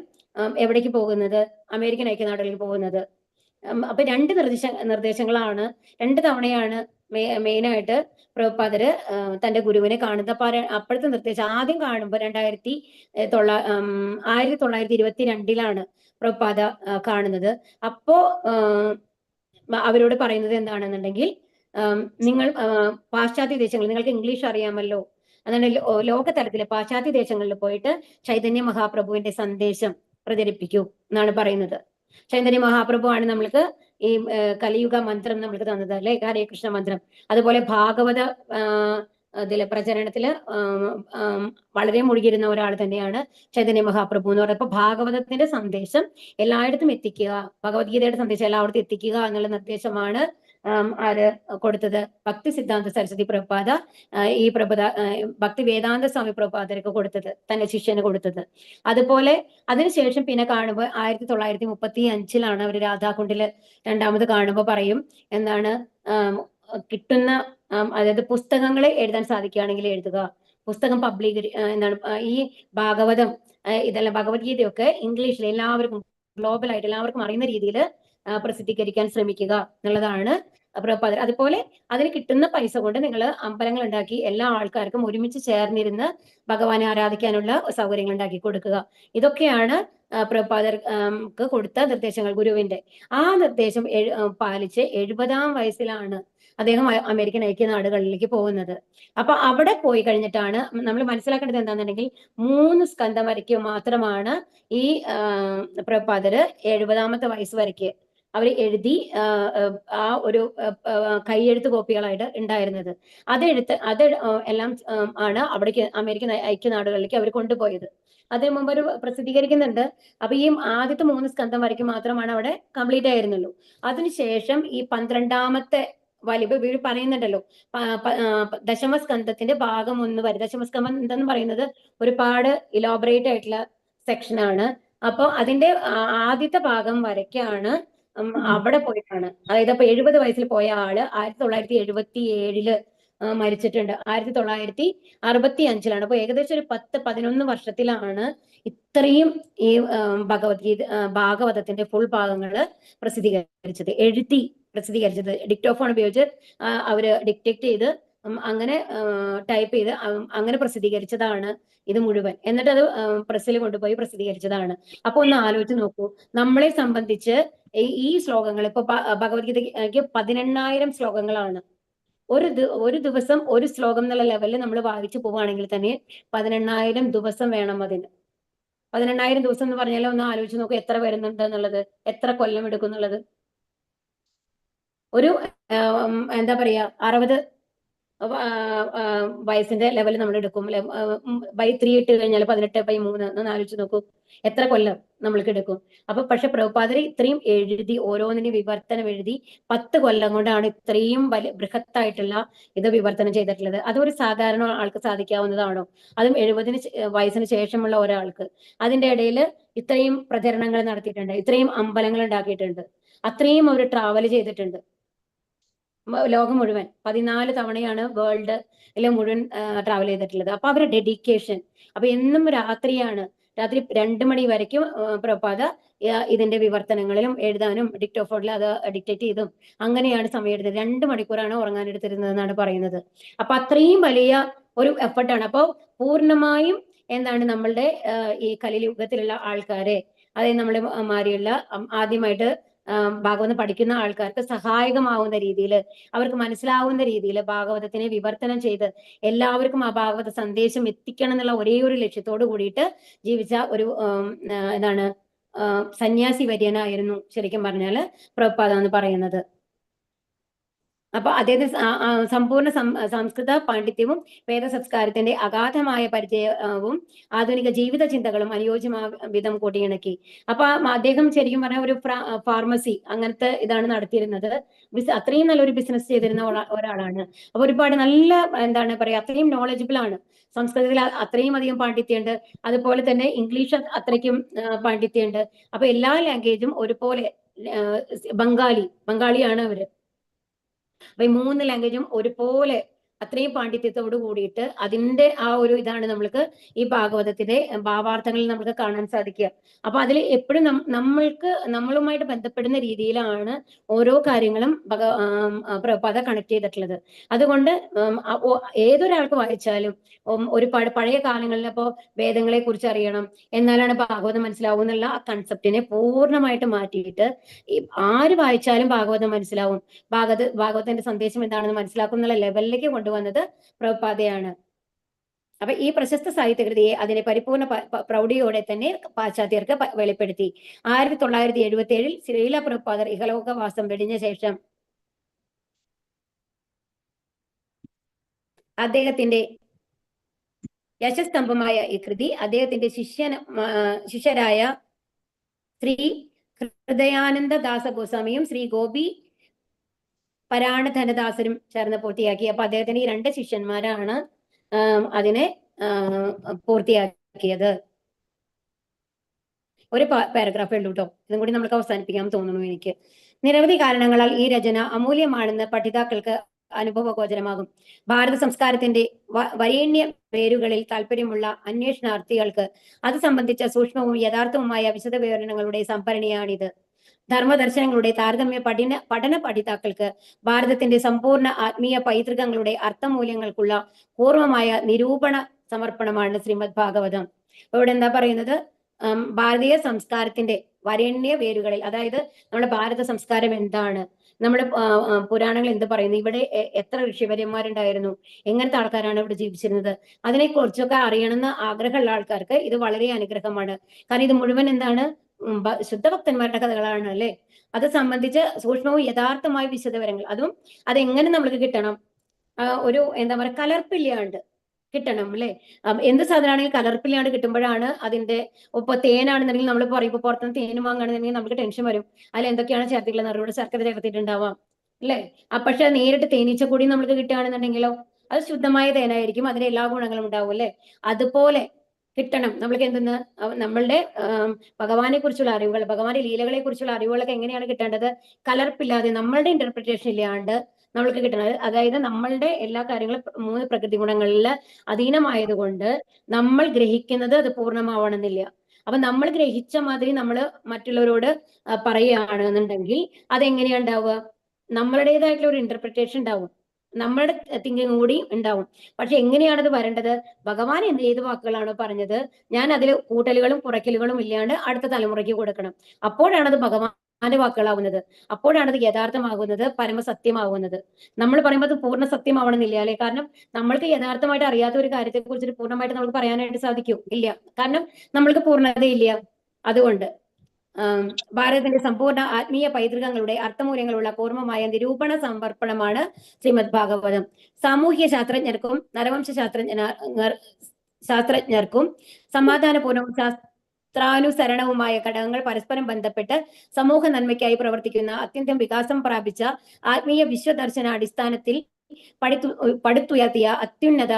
എവിടേക്ക് പോകുന്നത്? അമേരിക്കൻ ഐക്യനാടുകളിലേക്ക് പോകുന്നത്. അപ്പൊ രണ്ട് നിർദ്ദേശങ്ങളാണ്, 2 തവണയാണ് മെയിനായിട്ട് പ്രഭുപാദര് തന്റെ ഗുരുവിനെ കാണുന്നത്. അപ്പൊ അപ്പോഴത്തെ നിർദ്ദേശം ആദ്യം കാണുമ്പോൾ 1922 പ്രഭുപാദ കാണുന്നത്. അപ്പോ അവരോട് പറയുന്നത് എന്താണെന്നുണ്ടെങ്കിൽ, നിങ്ങൾ പാശ്ചാത്യ ദേശങ്ങളിൽ, നിങ്ങൾക്ക് ഇംഗ്ലീഷ് അറിയാമല്ലോ, അതുകൊണ്ട് ലോകതലത്തിലെ പാശ്ചാത്യ ദേശങ്ങളിൽ പോയിട്ട് ചൈതന്യ മഹാപ്രഭുവിന്റെ സന്ദേശം പ്രചരിപ്പിക്കൂ എന്നാണ് പറയുന്നത്. ചൈതന്യ മഹാപ്രഭു ആണ് നമ്മൾക്ക് ഈ കലിയുഗ മന്ത്രം നമ്മൾക്ക് തന്നത് അല്ലെ, ഹരേ കൃഷ്ണ മന്ത്രം. അതുപോലെ ഭാഗവത ഇതില് പ്രചരണത്തില് വളരെ മുഴുകിയിരുന്ന ഒരാൾ തന്നെയാണ് ചൈതന്യ മഹാപ്രഭു എന്ന് പറയുന്നത്. അപ്പൊ ഭാഗവതത്തിന്റെ സന്ദേശം എല്ലായിടത്തും എത്തിക്കുക, ഭഗവത്ഗീതയുടെ സന്ദേശം എല്ലായിടത്തും എത്തിക്കുക എന്നുള്ള നിർദ്ദേശമാണ് ആര് കൊടുത്തത്? ഭക്തി സിദ്ധാന്ത സരസ്വതി പ്രഭുപാദ ഈ ഭക്തി വേദാന്ത സ്വാമി പ്രഭുപാദർക്ക് കൊടുത്തത്, തന്റെ ശിഷ്യന് കൊടുത്തത്. അതുപോലെ അതിനുശേഷം പിന്നെ കാണുമ്പോൾ 1935 അവർ രാധാകുണ്ടില് രണ്ടാമത് കാണുമ്പോൾ പറയും എന്താണ്, കിട്ടുന്ന അതായത് പുസ്തകങ്ങളെ എഴുതാൻ സാധിക്കുകയാണെങ്കിൽ എഴുതുക, പുസ്തകം എന്താണ് ഈ ഭാഗവതം ഇതെല്ലാം ഭഗവത്ഗീതയൊക്കെ ഇംഗ്ലീഷിൽ എല്ലാവർക്കും ഗ്ലോബലായിട്ട് എല്ലാവർക്കും അറിയുന്ന രീതിയിൽ പ്രസിദ്ധീകരിക്കാൻ ശ്രമിക്കുക എന്നുള്ളതാണ് പ്രഭുപാദർ. അതുപോലെ അതിന് കിട്ടുന്ന പൈസ കൊണ്ട് നിങ്ങൾ അമ്പലങ്ങൾ ഉണ്ടാക്കി എല്ലാ ആൾക്കാർക്കും ഒരുമിച്ച് ചേർന്നിരുന്ന് ഭഗവാനെ ആരാധിക്കാനുള്ള സൗകര്യങ്ങൾ ഉണ്ടാക്കി കൊടുക്കുക. ഇതൊക്കെയാണ് പ്രഭുപാദർക്ക് കൊടുത്ത നിർദ്ദേശങ്ങൾ ഗുരുവിന്റെ. ആ നിർദ്ദേശം പാലിച്ച് 70-ാം വയസ്സിലാണ് അദ്ദേഹം അമേരിക്കൻ ഐക്യനാടുകളിലേക്ക് പോകുന്നത്. അപ്പൊ അവിടെ പോയി കഴിഞ്ഞിട്ടാണ് നമ്മൾ മനസ്സിലാക്കേണ്ടത് എന്താണെന്നുണ്ടെങ്കിൽ 3 സ്കന്ധം വരയ്ക്ക് മാത്രമാണ് ഈ പ്രഭുപാദര് 70-ാമത്തെ വയസ്സ് വരയ്ക്ക് അവർ എഴുതി ആ ഒരു കൈയെഴുത്ത് കോപ്പികളായിട്ട് ഉണ്ടായിരുന്നത്. അത് എല്ലാം ആണ് അവിടേക്ക് അമേരിക്കൻ ഐക്യനാടുകളിലേക്ക് അവർ കൊണ്ടുപോയത്. അതിനു മുമ്പ് ഒരു പ്രസിദ്ധീകരിക്കുന്നുണ്ട്. അപ്പൊ ഈ ആദ്യത്തെ 3 സ്കന്ധം വരയ്ക്ക് മാത്രമാണ് അവിടെ കംപ്ലീറ്റ് ആയിരുന്നുള്ളൂ. അതിനുശേഷം ഈ 12-ാമത്തെ വലിവ് ഇവർ പറയുന്നുണ്ടല്ലോ, ദശമസ്കന്ധത്തിന്റെ ഭാഗം 1 വരെ. ദശമസ്കന്ധം എന്തെന്ന് പറയുന്നത് ഒരുപാട് ഇലോബറേറ്റ് ആയിട്ടുള്ള സെക്ഷനാണ്. അപ്പൊ അതിന്റെ ആദ്യത്തെ ഭാഗം വരയ്ക്കാണ് അവിടെ പോയിട്ടാണ്. അതായത് അപ്പൊ 70 വയസ്സിൽ പോയ ആള് 1977 മരിച്ചിട്ടുണ്ട്. 1965 അപ്പൊ ഏകദേശം ഒരു 10-11 വർഷത്തിലാണ് ഇത്രയും ഈ ഭാഗവതത്തിന്റെ ഫുൾ ഭാഗങ്ങള് പ്രസിദ്ധീകരിച്ചത്, പ്രസിദ്ധീകരിച്ചത്. ഡിക്റ്റോഫോൺ ഉപയോഗിച്ച് അവര് ഡിക്റ്റേറ്റ് ചെയ്ത് അങ്ങനെ ടൈപ്പ് ചെയ്ത് അങ്ങനെ പ്രസിദ്ധീകരിച്ചതാണ് ഇത് മുഴുവൻ. എന്നിട്ട് അത് പ്രസ്സിൽ കൊണ്ടുപോയി പ്രസിദ്ധീകരിച്ചതാണ്. അപ്പൊ ഒന്ന് ആലോചിച്ച് നോക്കൂ, നമ്മളെ സംബന്ധിച്ച് ഈ ശ്ലോകങ്ങൾ ഇപ്പൊ ഭഗവത്ഗീതയ്ക്ക് 18,000 ശ്ലോകങ്ങളാണ്. ഒരു ദിവസം ഒരു ശ്ലോകം എന്നുള്ള ലെവലിൽ നമ്മൾ വായിച്ചു പോവുകയാണെങ്കിൽ തന്നെ 18,000 ദിവസം വേണം അതിന്. 18,000 ദിവസം എന്ന് പറഞ്ഞാൽ ഒന്ന് ആലോചിച്ച് നോക്കൂ എത്ര വരുന്നുണ്ട് എന്നുള്ളത്, എത്ര കൊല്ലം എടുക്കും എന്നുള്ളത്. ഒരു എന്താ പറയാ 60 വയസ്സിന്റെ ലെവൽ നമ്മൾ എടുക്കും. by3 ഇട്ട് കഴിഞ്ഞാൽ 18/3 എന്ന് ആലോചിച്ച് നോക്കൂ എത്ര കൊല്ലം നമ്മൾക്ക് എടുക്കും. അപ്പൊ പക്ഷെ പ്രഭുപാദര് ഇത്രയും എഴുതി, ഓരോന്നിനും വിവർത്തനം എഴുതി 10 കൊല്ലം കൊണ്ടാണ് ഇത്രയും ബൃഹത്തായിട്ടുള്ള ഇത് വിവർത്തനം ചെയ്തിട്ടുള്ളത്. അതൊരു സാധാരണ ആൾക്ക് സാധിക്കാവുന്നതാണോ? അതും 70 വയസ്സിന് ശേഷമുള്ള ഒരാൾക്ക്. അതിന്റെ ഇടയിൽ ഇത്രയും പ്രചരണങ്ങൾ നടത്തിയിട്ടുണ്ട്, ഇത്രയും അമ്പലങ്ങൾ ഉണ്ടാക്കിയിട്ടുണ്ട്, അത്രയും അവർ ട്രാവൽ ചെയ്തിട്ടുണ്ട് ലോകം മുഴുവൻ. 14 തവണയാണ് വേൾഡിലെ മുഴുവൻ ട്രാവൽ ചെയ്തിട്ടുള്ളത്. അപ്പൊ അവരുടെ ഡെഡിക്കേഷൻ. അപ്പൊ എന്നും രാത്രി 2 മണി വരയ്ക്കും പ്രഭുപാദ ഇതിന്റെ വിവർത്തനങ്ങളിലും എഴുതാനും ഡിക്റ്റോഫോണിൽ അത് ഡിക്റ്റേറ്റ് ചെയ്തും അങ്ങനെയാണ് സമയം എടുത്തത്. 2 മണിക്കൂറാണ് ഉറങ്ങാനെടുത്തിരുന്നത് എന്നാണ് പറയുന്നത്. അപ്പൊ അത്രയും വലിയ ഒരു എഫർട്ടാണ്. അപ്പൊ പൂർണ്ണമായും എന്താണ് നമ്മളുടെ ഈ കലിയുഗത്തിലുള്ള ആൾക്കാരെ, അതായത് നമ്മളെ മാരിയുള്ള ആദ്യമായിട്ട് ഭാഗവതം പഠിക്കുന്ന ആൾക്കാർക്ക് സഹായകമാവുന്ന രീതിയിൽ, അവർക്ക് മനസ്സിലാവുന്ന രീതിയിൽ ഭാഗവതത്തിനെ വിവർത്തനം ചെയ്ത് എല്ലാവർക്കും ആ ഭാഗവത സന്ദേശം എത്തിക്കണം എന്നുള്ള ഒരേ ഒരു ലക്ഷ്യത്തോട് കൂടിയിട്ട് ജീവിച്ച ഒരു എന്താണ് സന്യാസി വര്യനായിരുന്നു ശരിക്കും പറഞ്ഞാൽ പ്രഭുപാദ എന്ന് പറയുന്നത്. അപ്പൊ അദ്ദേഹത്തിന് സമ്പൂർണ്ണ സംസ്കൃത പാണ്ഡിത്യവും വേദസംസ്കാരത്തിന്റെ അഗാധമായ പരിചയവും ആധുനിക ജീവിത ചിന്തകളും അനുയോജ്യവിധം കൂട്ടിയിണക്കി. അപ്പൊ അദ്ദേഹം ശരിക്കും പറഞ്ഞ ഒരു ഫാർമസി അങ്ങനത്തെ ഇതാണ് നടത്തിയിരുന്നത്. അത്രയും നല്ലൊരു ബിസിനസ് ചെയ്തിരുന്ന ഒരാളാണ്. അപ്പൊ ഒരുപാട് നല്ല എന്താണ് പറയാ, അത്രയും നോളജബിൾ ആണ്. സംസ്കൃതത്തിൽ അത്രയും അധികം പാണ്ഡിത്യമുണ്ട്, അതുപോലെ തന്നെ ഇംഗ്ലീഷ് അത്രയ്ക്കും പാണ്ഡിത്യമുണ്ട്. അപ്പൊ എല്ലാ ലാംഗ്വേജും ഒരുപോലെ, ബംഗാളിയാണ് അവര്. അപ്പൊ ഈ 3 ലാംഗ്വേജും ഒരുപോലെ അത്രയും പാണ്ഡിത്യത്തോട് കൂടിയിട്ട് അതിന്റെ ആ ഒരു ഇതാണ് നമ്മൾക്ക് ഈ ഭാഗവതത്തിന്റെ ഭാവാർത്ഥങ്ങളിൽ നമുക്ക് കാണാൻ സാധിക്കുക. അപ്പൊ അതിൽ എപ്പോഴും നമ്മളുമായിട്ട് ബന്ധപ്പെടുന്ന രീതിയിലാണ് ഓരോ കാര്യങ്ങളും പ്രഭുപാദ കണക്ട് ചെയ്തിട്ടുള്ളത്. അതുകൊണ്ട് ഏതൊരാൾക്ക് വായിച്ചാലും ഒരുപാട് പഴയ കാലങ്ങളിൽ ഇപ്പോ വേദങ്ങളെ കുറിച്ച് അറിയണം, എന്നാലാണ് ഭാഗവതം മനസ്സിലാവും എന്നുള്ള ആ കൺസെപ്റ്റിനെ പൂർണ്ണമായിട്ട് മാറ്റിയിട്ട് ആര് വായിച്ചാലും ഭാഗവതം മനസ്സിലാവും, ഭാഗവതത്തിന്റെ സന്ദേശം എന്താണെന്ന് മനസ്സിലാക്കും എന്നുള്ള ലെവലിലേക്ക് കൊണ്ടുവന്നത് പ്രഭുപാദയാണ്. അപ്പൊ ഈ പ്രശസ്ത സാഹിത്യകൃതിയെ അതിനെ പരിപൂർണ പ്രൗഢിയോടെ തന്നെ പാശ്ചാത്യർക്ക് വെളിപ്പെടുത്തി. 1977 ശ്രീല പ്രഭുപാദർ ഇഹലോകവാസം വെടിഞ്ഞ ശേഷം അദ്ദേഹത്തിന്റെ യശസ്തംഭമായ ഈ കൃതി അദ്ദേഹത്തിന്റെ ശിഷ്യരായ ശ്രീ ഹൃദയാനന്ദ ദാസഗോസ്വാമിയും ശ്രീ ഗോപി പരാണധനദാസരും ചേർന്ന് പൂർത്തിയാക്കി. അപ്പൊ അദ്ദേഹത്തിന് ഈ 2 ശിഷ്യന്മാരാണ് അതിനെ പൂർത്തിയാക്കിയത്. ഒരു പാരഗ്രാഫേ ഉള്ളൂ കേട്ടോ, ഇതും കൂടി നമുക്ക് അവസാനിപ്പിക്കാൻ തോന്നുന്നു എനിക്ക്. നിരവധി കാരണങ്ങളാൽ ഈ രചന അമൂല്യമാണെന്ന് പഠിതാക്കൾക്ക് അനുഭവഗോചരമാകും. ഭാരത സംസ്കാരത്തിന്റെ വരേണ്യ പേരുകളിൽ താല്പര്യമുള്ള അന്വേഷണാർത്ഥികൾക്ക് അത് സംബന്ധിച്ച സൂക്ഷ്മവും യഥാർത്ഥവുമായ വിശദവിവരണങ്ങളുടെ സംഭരണിയാണിത്. ധർമ്മദർശനങ്ങളുടെ താരതമ്യ പഠന പഠിതാക്കൾക്ക് ഭാരതത്തിന്റെ സമ്പൂർണ്ണ ആത്മീയ പൈതൃകങ്ങളുടെ അർത്ഥമൂല്യങ്ങൾക്കുള്ള പൂർവമായ നിരൂപണ സമർപ്പണമാണ് ശ്രീമദ് ഭാഗവതം. ഇവിടെ എന്താ പറയുന്നത്? ഭാരതീയ സംസ്കാരത്തിന്റെ വരേണ്യ വേരുകളിൽ, അതായത് നമ്മുടെ ഭാരത സംസ്കാരം എന്താണ്, നമ്മുടെ പുരാണങ്ങൾ എന്ത് പറയുന്നു, ഇവിടെ എത്ര ഋഷിവര്യന്മാരുണ്ടായിരുന്നു, എങ്ങനത്തെ ആൾക്കാരാണ് ഇവിടെ ജീവിച്ചിരുന്നത്, അതിനെക്കുറിച്ചൊക്കെ അറിയണമെന്ന് ആഗ്രഹമുള്ള ആൾക്കാർക്ക് ഇത് വളരെ അനുഗ്രഹമാണ്. കാരണം ഇത് മുഴുവൻ എന്താണ്, ശുദ്ധഭക്തന്മാരുടെ കഥകളാണ് അല്ലെ. അത് സംബന്ധിച്ച് സൂക്ഷ്മവും യഥാർത്ഥമായ വിശദവിവരങ്ങൾ, അതും അതെങ്ങനെ നമ്മൾക്ക് കിട്ടണം, ഒരു എന്താ പറയുക, കലർപ്പില്ലാണ്ട് കിട്ടണം അല്ലെ. എന്ത് സാധനമാണെങ്കിൽ കലർപ്പില്ലാണ്ട് കിട്ടുമ്പോഴാണ് അതിന്റെ, ഇപ്പൊ തേനാണെന്നുണ്ടെങ്കിൽ നമ്മൾ പറയും, ഇപ്പൊ പുറത്തുനിന്ന് തേൻ വാങ്ങുകയാണെന്നുണ്ടെങ്കിൽ നമുക്ക് ടെൻഷൻ വരും, അതിൽ എന്തൊക്കെയാണ് ചേർത്തിട്ടുള്ളത്, അറിവിടെ ശർക്കര ചേർത്തിട്ടുണ്ടാവാം അല്ലെ. പക്ഷെ നേരിട്ട് തേനീച്ചക്കൂടി നമുക്ക് കിട്ടുകയാണെന്നുണ്ടെങ്കിലോ അത് ശുദ്ധമായ തേനായിരിക്കും, അതിന് എല്ലാ ഗുണങ്ങളും ഉണ്ടാവും അല്ലെ. അതുപോലെ കിട്ടണം നമ്മൾക്ക് എന്തെന്ന്, നമ്മളുടെ ഭഗവാനെ കുറിച്ചുള്ള അറിവുകൾ, ഭഗവാന്റെ ലീലകളെ കുറിച്ചുള്ള അറിവുകളൊക്കെ എങ്ങനെയാണ് കിട്ടേണ്ടത്, കലർപ്പില്ലാതെ നമ്മളുടെ ഇന്റർപ്രിട്ടേഷൻ ഇല്ലാണ്ട് നമ്മൾക്ക് കിട്ടണത്. അതായത് നമ്മളുടെ എല്ലാ കാര്യങ്ങളും 3 പ്രകൃതി ഗുണങ്ങളിൽ അധീനമായതുകൊണ്ട് നമ്മൾ ഗ്രഹിക്കുന്നത് അത് പൂർണ്ണമാവണമെന്നില്ല. അപ്പൊ നമ്മൾ ഗ്രഹിച്ച മാതിരി നമ്മൾ മറ്റുള്ളവരോട് പറയുകയാണെന്നുണ്ടെങ്കിൽ അതെങ്ങനെയാ ഉണ്ടാവുക, നമ്മളുടേതായിട്ടുള്ള ഒരു ഇന്റർപ്രിട്ടേഷൻ ഉണ്ടാവും, നമ്മുടെ തിങ്കിങ് കൂടി ഉണ്ടാവും. പക്ഷെ എങ്ങനെയാണത് വരേണ്ടത്, ഭഗവാൻ ഏത് വാക്കുകളാണോ പറഞ്ഞത് ഞാൻ അതിൽ കൂട്ടലുകളും കുറയ്ക്കലുകളും ഇല്ലാണ്ട് അടുത്ത തലമുറയ്ക്ക് കൊടുക്കണം. അപ്പോഴാണത് ഭഗവാന്റെ വാക്കുകളാവുന്നത്, അപ്പോഴാണത് യഥാർത്ഥമാകുന്നത്, പരമസത്യമാകുന്നത്. നമ്മൾ പറയുമ്പോൾ അത് പൂർണ്ണ സത്യമാവണമെന്നില്ല അല്ലെ. കാരണം നമ്മൾക്ക് യഥാർത്ഥമായിട്ട് അറിയാത്ത ഒരു കാര്യത്തെ കുറിച്ചിട്ട് പൂർണ്ണമായിട്ട് നമുക്ക് പറയാനായിട്ട് സാധിക്കൂ ഇല്ല, കാരണം നമ്മൾക്ക് പൂർണ്ണതയില്ല. അതുകൊണ്ട് ഭാരതത്തിന്റെ സമ്പൂർണ്ണ ആത്മീയ പൈതൃകങ്ങളുടെ അർത്ഥമൂല്യങ്ങളുള്ള പൂർണ്ണമായ നിരൂപണ സമർപ്പണമാണ് ശ്രീമദ് ഭാഗവതം. സാമൂഹ്യ ശാസ്ത്രജ്ഞർക്കും നരവംശ ശാസ്ത്രജ്ഞർക്കും സമാധാനപൂർവ്വം ശാസ്ത്രാനുസരണവുമായ ഘടകങ്ങൾ പരസ്പരം ബന്ധപ്പെട്ട് സമൂഹ നന്മയ്ക്കായി പ്രവർത്തിക്കുന്ന അത്യന്തം വികാസം പ്രാപിച്ച ആത്മീയ വിശ്വദർശന അടിസ്ഥാനത്തിൽ പടുത്തുയർത്തിയ അത്യുന്നത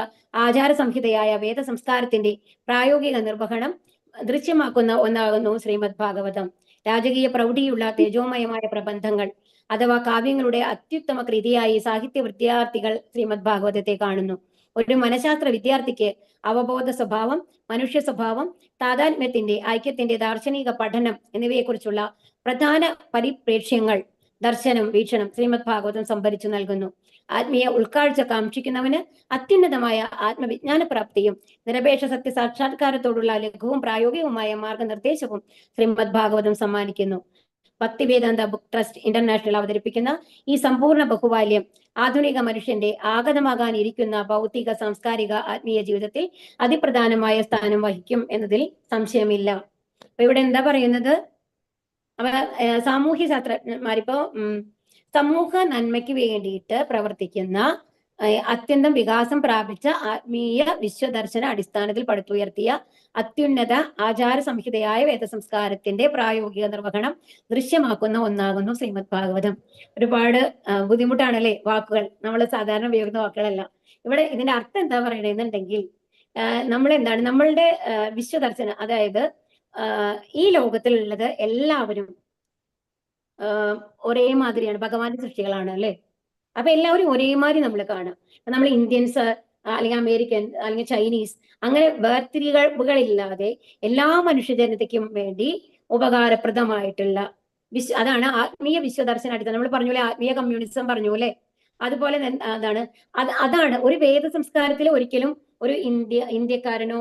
ആചാര സംഹിതയായ വേദ സംസ്കാരത്തിന്റെ പ്രായോഗിക നിർവഹണം ദൃശ്യമാക്കുന്ന ഒന്നാകുന്നു ശ്രീമദ് ഭാഗവതം. രാജകീയ പ്രൗഢിയുള്ള തേജോമയമായ പ്രബന്ധങ്ങൾ അഥവാ കാവ്യങ്ങളുടെ അത്യുത്തമ കൃതിയായി സാഹിത്യ വിദ്യാർത്ഥികൾ ശ്രീമദ് ഭാഗവതത്തെ കാണുന്നു. ഒരു മനഃശാസ്ത്ര വിദ്യാർത്ഥിക്ക് അവബോധ സ്വഭാവം, മനുഷ്യ സ്വഭാവം, താതാത്മ്യത്തിന്റെ, ഐക്യത്തിന്റെ ദാർശനിക പഠനം എന്നിവയെക്കുറിച്ചുള്ള പ്രധാന പരിപ്രേക്ഷ്യങ്ങൾ, ദർശനം, വീക്ഷണം ശ്രീമദ് ഭാഗവതം സംഭരിച്ചു നൽകുന്നു. ആത്മീയ ഉൾക്കാഴ്ച കാക്ഷിക്കുന്നവന് അത്യുന്നതമായ ആത്മവിജ്ഞാന പ്രാപ്തിയും നിരപേക്ഷ സത്യ സാക്ഷാത്കാരത്തോടുള്ള ലഘുവും പ്രായോഗികവുമായ മാർഗനിർദ്ദേശവും ശ്രീമദ് ഭാഗവതം സമ്മാനിക്കുന്നു. ഭക്തിവേദാന്ത ബുക്ക് ട്രസ്റ്റ് ഇന്റർനാഷണൽ അവതരിപ്പിക്കുന്ന ഈ സമ്പൂർണ്ണ ബഹുവാല്യം ആധുനിക മനുഷ്യന്റെ ആഗതമാകാനിരിക്കുന്ന ഭൗതിക, സാംസ്കാരിക, ആത്മീയ ജീവിതത്തിൽ അതിപ്രധാനമായ സ്ഥാനം വഹിക്കും എന്നതിൽ സംശയമില്ല. അപ്പൊ ഇവിടെ എന്താ പറയുന്നത്, സാമൂഹ്യ ശാസ്ത്രജ്ഞന്മാരിപ്പോ സമൂഹ നന്മയ്ക്ക് വേണ്ടിയിട്ട് പ്രവർത്തിക്കുന്ന അത്യന്തം വികാസം പ്രാപിച്ച ആത്മീയ വിശ്വദർശന അടിസ്ഥാനത്തിൽ പടുത്തുയർത്തിയ അത്യുന്നത ആചാര സംഹിതയായ വേദസംസ്കാരത്തിന്റെ പ്രായോഗിക നിർവഹണം ദൃശ്യമാക്കുന്ന ഒന്നാകുന്നു ശ്രീമദ് ഭാഗവതം. ഒരുപാട് ബുദ്ധിമുട്ടാണല്ലേ വാക്കുകൾ, നമ്മൾ സാധാരണ ഉപയോഗിക്കുന്ന വാക്കുകളല്ല. ഇവിടെ ഇതിന്റെ അർത്ഥം എന്താ പറയണെന്നുണ്ടെങ്കിൽ, നമ്മൾ എന്താണ് നമ്മളുടെ വിശ്വദർശന, അതായത് ഈ ലോകത്തിലുള്ളത് എല്ലാവരും ഒരേ മാതിരിയാണ്, ഭഗവാന്റെ സൃഷ്ടികളാണ് അല്ലെ. അപ്പൊ എല്ലാവരും ഒരേമാതിരി നമ്മൾ കാണാം. നമ്മൾ ഇന്ത്യൻസ് അല്ലെങ്കിൽ അമേരിക്കൻ അല്ലെങ്കിൽ ചൈനീസ് അങ്ങനെ വേർതിരിവുകളില്ലാതെ എല്ലാ മനുഷ്യജനതയ്ക്കും വേണ്ടി ഉപകാരപ്രദമായിട്ടുള്ള അതാണ് ആത്മീയ വിശ്വദർശന അടിത്തറ. നമ്മൾ പറഞ്ഞ പോലെ ആത്മീയ കമ്മ്യൂണിസം പറഞ്ഞു അല്ലെ, അതുപോലെ അതാണ് അതാണ് ഒരു വേദ സംസ്കാരത്തിൽ ഒരിക്കലും ഒരു ഇന്ത്യക്കാരനോ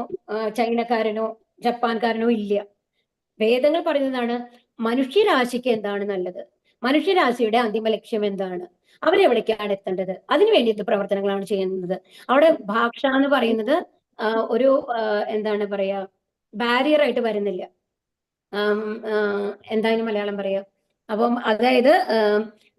ചൈനക്കാരനോ ജപ്പാൻകാരനോ ഇല്ല. വേദങ്ങൾ പറയുന്നതാണ് മനുഷ്യരാശിക്ക് എന്താണ് നല്ലത്, മനുഷ്യരാശിയുടെ അന്തിമ ലക്ഷ്യം എന്താണ്, അവരെവിടേക്കാണ് എത്തേണ്ടത്, അതിനു വേണ്ടി എന്ത് പ്രവർത്തനങ്ങളാണ് ചെയ്യുന്നത്. അവിടെ ഭാഷ എന്ന് പറയുന്നത് ഒരു എന്താണ് പറയാ ബാരിയർ ആയിട്ട് വരുന്നില്ല. എന്തായാലും മലയാളം പറയാ. അപ്പം അതായത്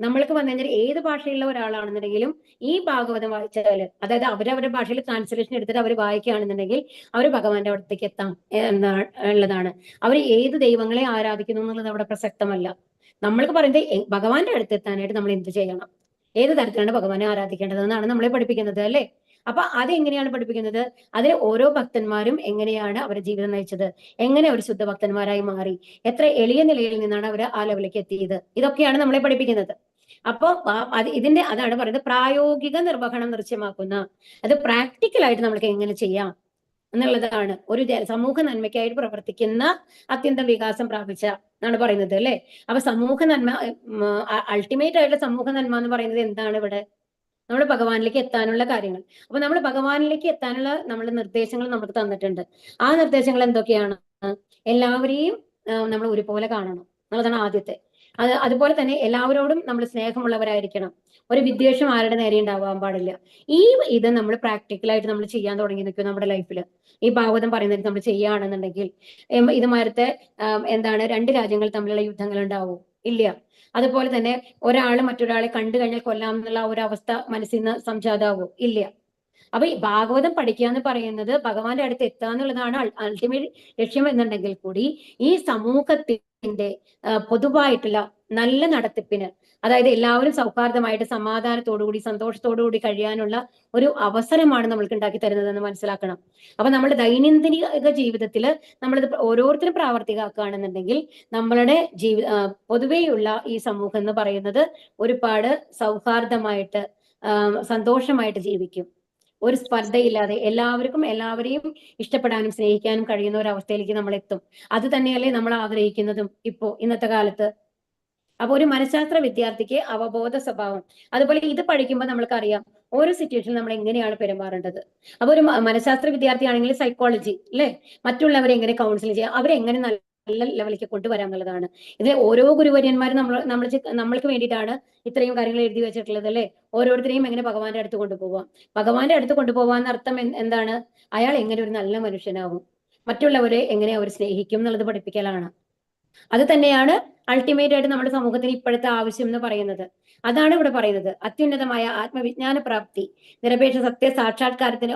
നമ്മൾക്ക് വന്നു കഴിഞ്ഞാൽ ഏത് ഭാഷയുള്ള ഒരാളാണെന്നുണ്ടെങ്കിലും ഈ ഭാഗവതം വായിച്ചാൽ, അതായത് അവരവരുടെ ഭാഷയിൽ ട്രാൻസ്ലേഷൻ എടുത്തിട്ട് അവർ വായിക്കുകയാണെന്നുണ്ടെങ്കിൽ അവർ ഭഗവാന്റെ അടുത്തേക്ക് എത്താം ഉള്ളതാണ്. അവർ ഏത് ദൈവങ്ങളെ ആരാധിക്കുന്നു എന്നുള്ളത് അവിടെ പ്രസക്തമല്ല. നമ്മൾക്ക് പറയുന്നത് ഭഗവാന്റെ അടുത്ത് എത്താനായിട്ട് നമ്മൾ എന്ത് ചെയ്യണം, ഏത് തരത്തിലാണ് ഭഗവാനെ ആരാധിക്കേണ്ടതെന്നാണ് നമ്മളെ പഠിപ്പിക്കുന്നത് അല്ലെ. അപ്പൊ അതെങ്ങനെയാണ് പഠിപ്പിക്കുന്നത്? അതിൽ ഓരോ ഭക്തന്മാരും എങ്ങനെയാണ് അവരുടെ ജീവിതം നയിച്ചത്, എങ്ങനെ അവർ ശുദ്ധ ഭക്തന്മാരായി മാറി, എത്ര എളിയ നിലയിൽ നിന്നാണ് അവർ ആ ലെവലിലേക്ക് എത്തിയത്, ഇതൊക്കെയാണ് നമ്മളെ പഠിപ്പിക്കുന്നത്. അപ്പൊ ഇതിന്റെ അതാണ് പറയുന്നത് പ്രായോഗിക നിർവഹണം ദൃശ്യമാക്കുന്ന, അത് പ്രാക്ടിക്കലായിട്ട് നമ്മൾക്ക് എങ്ങനെ ചെയ്യാം എന്നുള്ളതാണ്. ഒരു സമൂഹ നന്മയ്ക്കായിട്ട് പ്രവർത്തിക്കുന്ന അത്യന്തം വികാസം പ്രാപിച്ച എന്നാണ് പറയുന്നത് അല്ലെ. അപ്പൊ സമൂഹ നന്മ, അൾട്ടിമേറ്റ് ആയിട്ടുള്ള സമൂഹ നന്മ എന്ന് പറയുന്നത് എന്താണ്? ഇവിടെ നമ്മൾ ഭഗവാനിലേക്ക് എത്താനുള്ള കാര്യങ്ങൾ. അപ്പൊ നമ്മൾ ഭഗവാനിലേക്ക് എത്താനുള്ള നമ്മളുടെ നിർദ്ദേശങ്ങൾ നമുക്ക് തന്നിട്ടുണ്ട്. ആ നിർദ്ദേശങ്ങൾ എന്തൊക്കെയാണ്? എല്ലാവരെയും നമ്മൾ ഒരുപോലെ കാണണം എന്നുള്ളതാണ് ആദ്യത്തെ. അതുപോലെ തന്നെ എല്ലാവരോടും നമ്മൾ സ്നേഹമുള്ളവരായിരിക്കണം. ഒരു വിദ്വേഷം ആരുടെ നേരെ ഉണ്ടാവാൻ പാടില്ല. ഇത് നമ്മൾ പ്രാക്ടിക്കലായിട്ട് നമ്മൾ ചെയ്യാൻ തുടങ്ങി നിൽക്കും നമ്മുടെ ലൈഫിൽ. ഈ ഭാഗവതം പറയുന്നത് നമ്മൾ ചെയ്യുകയാണെന്നുണ്ടെങ്കിൽ ഇതുമാരത്തെ എന്താണ് 2 രാജ്യങ്ങൾ തമ്മിലുള്ള യുദ്ധങ്ങൾ ഉണ്ടാവും ഇല്ല. അതുപോലെ തന്നെ ഒരാൾ മറ്റൊരാളെ കണ്ടു കഴിഞ്ഞാൽ കൊല്ലാം എന്നുള്ള ഒരു അവസ്ഥ മനസ്സിൽ നിന്ന് സംജാതാവോ ഇല്ല. അപ്പൊ ഈ ഭാഗവതം പഠിക്കുക എന്ന് പറയുന്നത് ഭഗവാന്റെ അടുത്ത് എത്തുക എന്നുള്ളതാണ് അൾട്ടിമേറ്റ് ലക്ഷ്യം എന്നുണ്ടെങ്കിൽ കൂടി ഈ സമൂഹത്തിന്റെ പൊതുവായിട്ടുള്ള നല്ല നടത്തിപ്പിന്, അതായത് എല്ലാവരും സൗഹാർദ്ദമായിട്ട് സമാധാനത്തോടുകൂടി സന്തോഷത്തോടുകൂടി കഴിയാനുള്ള ഒരു അവസരമാണ് നമ്മൾക്ക് ഉണ്ടാക്കി തരുന്നതെന്ന് മനസ്സിലാക്കണം. അപ്പൊ നമ്മുടെ ദൈനംദിന ജീവിതത്തിൽ നമ്മളിത് ഓരോരുത്തരും പ്രാവർത്തികമാക്കുകയാണെന്നുണ്ടെങ്കിൽ നമ്മളുടെ പൊതുവെയുള്ള ഈ സമൂഹം എന്ന് പറയുന്നത് ഒരുപാട് സൗഹാർദ്ദമായിട്ട് സന്തോഷമായിട്ട് ജീവിക്കും. ഒരു സ്പർദ്ധയില്ലാതെ എല്ലാവരെയും ഇഷ്ടപ്പെടാനും സ്നേഹിക്കാനും കഴിയുന്ന ഒരു അവസ്ഥയിലേക്ക് നമ്മൾ എത്തും. അത് തന്നെയല്ലേ നമ്മൾ ആഗ്രഹിക്കുന്നതും ഇന്നത്തെ കാലത്ത്. അപ്പൊ ഒരു മനഃശാസ്ത്ര വിദ്യാർത്ഥിക്ക് അവബോധ സ്വഭാവം, അതുപോലെ ഇത് പഠിക്കുമ്പോൾ നമ്മൾക്കറിയാം ഓരോ സിറ്റുവേഷനിൽ നമ്മൾ എങ്ങനെയാണ് പെരുമാറേണ്ടത്. അപ്പൊ ഒരു മനഃശാസ്ത്ര വിദ്യാർത്ഥി ആണെങ്കിൽ സൈക്കോളജി അല്ലെ, മറ്റുള്ളവരെ എങ്ങനെ കൗൺസിലിംഗ് ചെയ്യാം, അവരെ എങ്ങനെ നല്ല ലെവലിലേക്ക് കൊണ്ടുവരാം എന്നുള്ളതാണ്. ഇതിൽ ഓരോ ഗുരുവര്യന്മാരും നമ്മൾക്ക് വേണ്ടിയിട്ടാണ് ഇത്രയും കാര്യങ്ങൾ എഴുതി വെച്ചിട്ടുള്ളത് അല്ലെ. ഓരോരുത്തരെയും എങ്ങനെ ഭഗവാന്റെ അടുത്ത് കൊണ്ടുപോകാം, ഭഗവാന്റെ അടുത്ത് കൊണ്ടുപോകാൻ അർത്ഥം എന്താണ്? അയാൾ എങ്ങനെ ഒരു നല്ല മനുഷ്യനാവും, മറ്റുള്ളവരെ എങ്ങനെ അവർ സ്നേഹിക്കും എന്നുള്ളത് പഠിപ്പിക്കലാണ്. അത് തന്നെയാണ് അൾട്ടിമേറ്റ് ആയിട്ട് നമ്മുടെ സമൂഹത്തിന് ഇപ്പോഴത്തെ ആവശ്യം എന്ന് പറയുന്നത്. അതാണ് ഇവിടെ പറയുന്നത്. അത്യുന്നതമായ ആത്മവിജ്ഞാന പ്രാപ്തി, നിരപേക്ഷ സത്യ സാക്ഷാത്കാരത്തിന്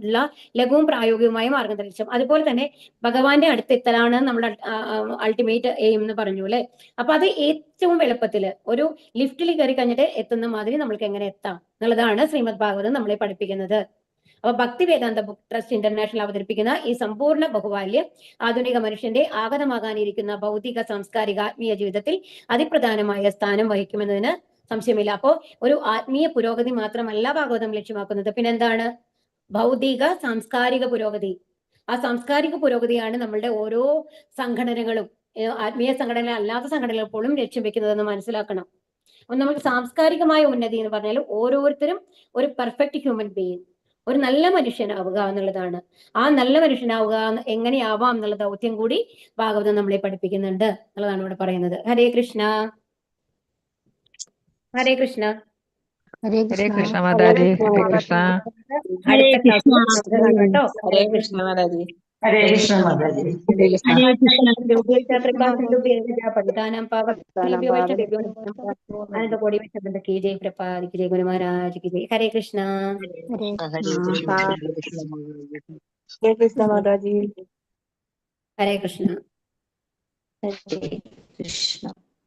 ഉള്ള ലഘുവും പ്രായോഗികവുമായ മാർഗനിർദ്ദേശം. അതുപോലെ തന്നെ ഭഗവാന്റെ അടുത്തെത്തലാണ് നമ്മുടെ അൾട്ടിമേറ്റ് എയിം എന്ന് പറഞ്ഞു അല്ലെ. അപ്പൊ അത് ഏറ്റവും എളുപ്പത്തില് ഒരു ലിഫ്റ്റിൽ കയറി കഴിഞ്ഞിട്ട് എത്തുന്ന മാതിരി നമ്മൾക്ക് എങ്ങനെ എത്താം എന്നുള്ളതാണ് ശ്രീമദ് ഭാഗവതം നമ്മളെ പഠിപ്പിക്കുന്നത്. അപ്പൊ ഭക്തി വേദാന്ത ബുക്ക് ട്രസ്റ്റ് ഇന്റർനാഷണൽ അവതരിപ്പിക്കുന്ന ഈ സമ്പൂർണ്ണ ബഹുവാല്യം ആധുനിക മനുഷ്യന്റെ ആഗതമാകാനിരിക്കുന്ന ഭൗതിക സാംസ്കാരിക ആത്മീയ ജീവിതത്തിൽ അതിപ്രധാനമായ സ്ഥാനം വഹിക്കുമെന്നതിന് സംശയമില്ല. അപ്പോ ഒരു ആത്മീയ പുരോഗതി മാത്രമല്ല ഭാഗവതം ലക്ഷ്യമാക്കുന്നത്, പിന്നെന്താണ്? ഭൗതിക സാംസ്കാരിക പുരോഗതി. ആ സാംസ്കാരിക പുരോഗതിയാണ് നമ്മളുടെ ഓരോ സംഘടനകളും, ആത്മീയ സംഘടന അല്ലാത്ത സംഘടനകൾ പോലും ലക്ഷ്യം വെക്കുന്നതെന്ന് മനസ്സിലാക്കണം. അപ്പൊ നമുക്ക് സാംസ്കാരികമായ ഉന്നതി എന്ന് പറഞ്ഞാൽ ഓരോരുത്തരും ഒരു പെർഫെക്റ്റ് ഹ്യൂമൻ ബീയിങ്, ഒരു നല്ല മനുഷ്യനാവുക എന്നുള്ളതാണ്. ആ നല്ല മനുഷ്യനാവുക എങ്ങനെയാവാം എന്നുള്ള ദൗത്യം കൂടി ഭാഗവതം നമ്മളെ പഠിപ്പിക്കുന്നുണ്ട് എന്നുള്ളതാണ് ഇവിടെ പറയുന്നത്. ഹരേ കൃഷ്ണ. ഹരേ കൃഷ്ണ. ഹരേ കൃഷ്ണ മാതാജി. ഹരേ കൃഷ്ണ. അടുത്ത ക്ലാസ്സിൽ കേട്ടോ. ഹരേ കൃഷ്ണ മാതാജി. ഹരേ കൃഷ്ണ മാതാജി. പഠിതാനം ആനന്ദകോടി की जय प्रपाद की जय गुरु महाराज की जय. हरे कृष्णा. ഹരേ കൃഷ്ണ മാതാജി. हरे कृष्णा. ഹരേ കൃഷ്ണ.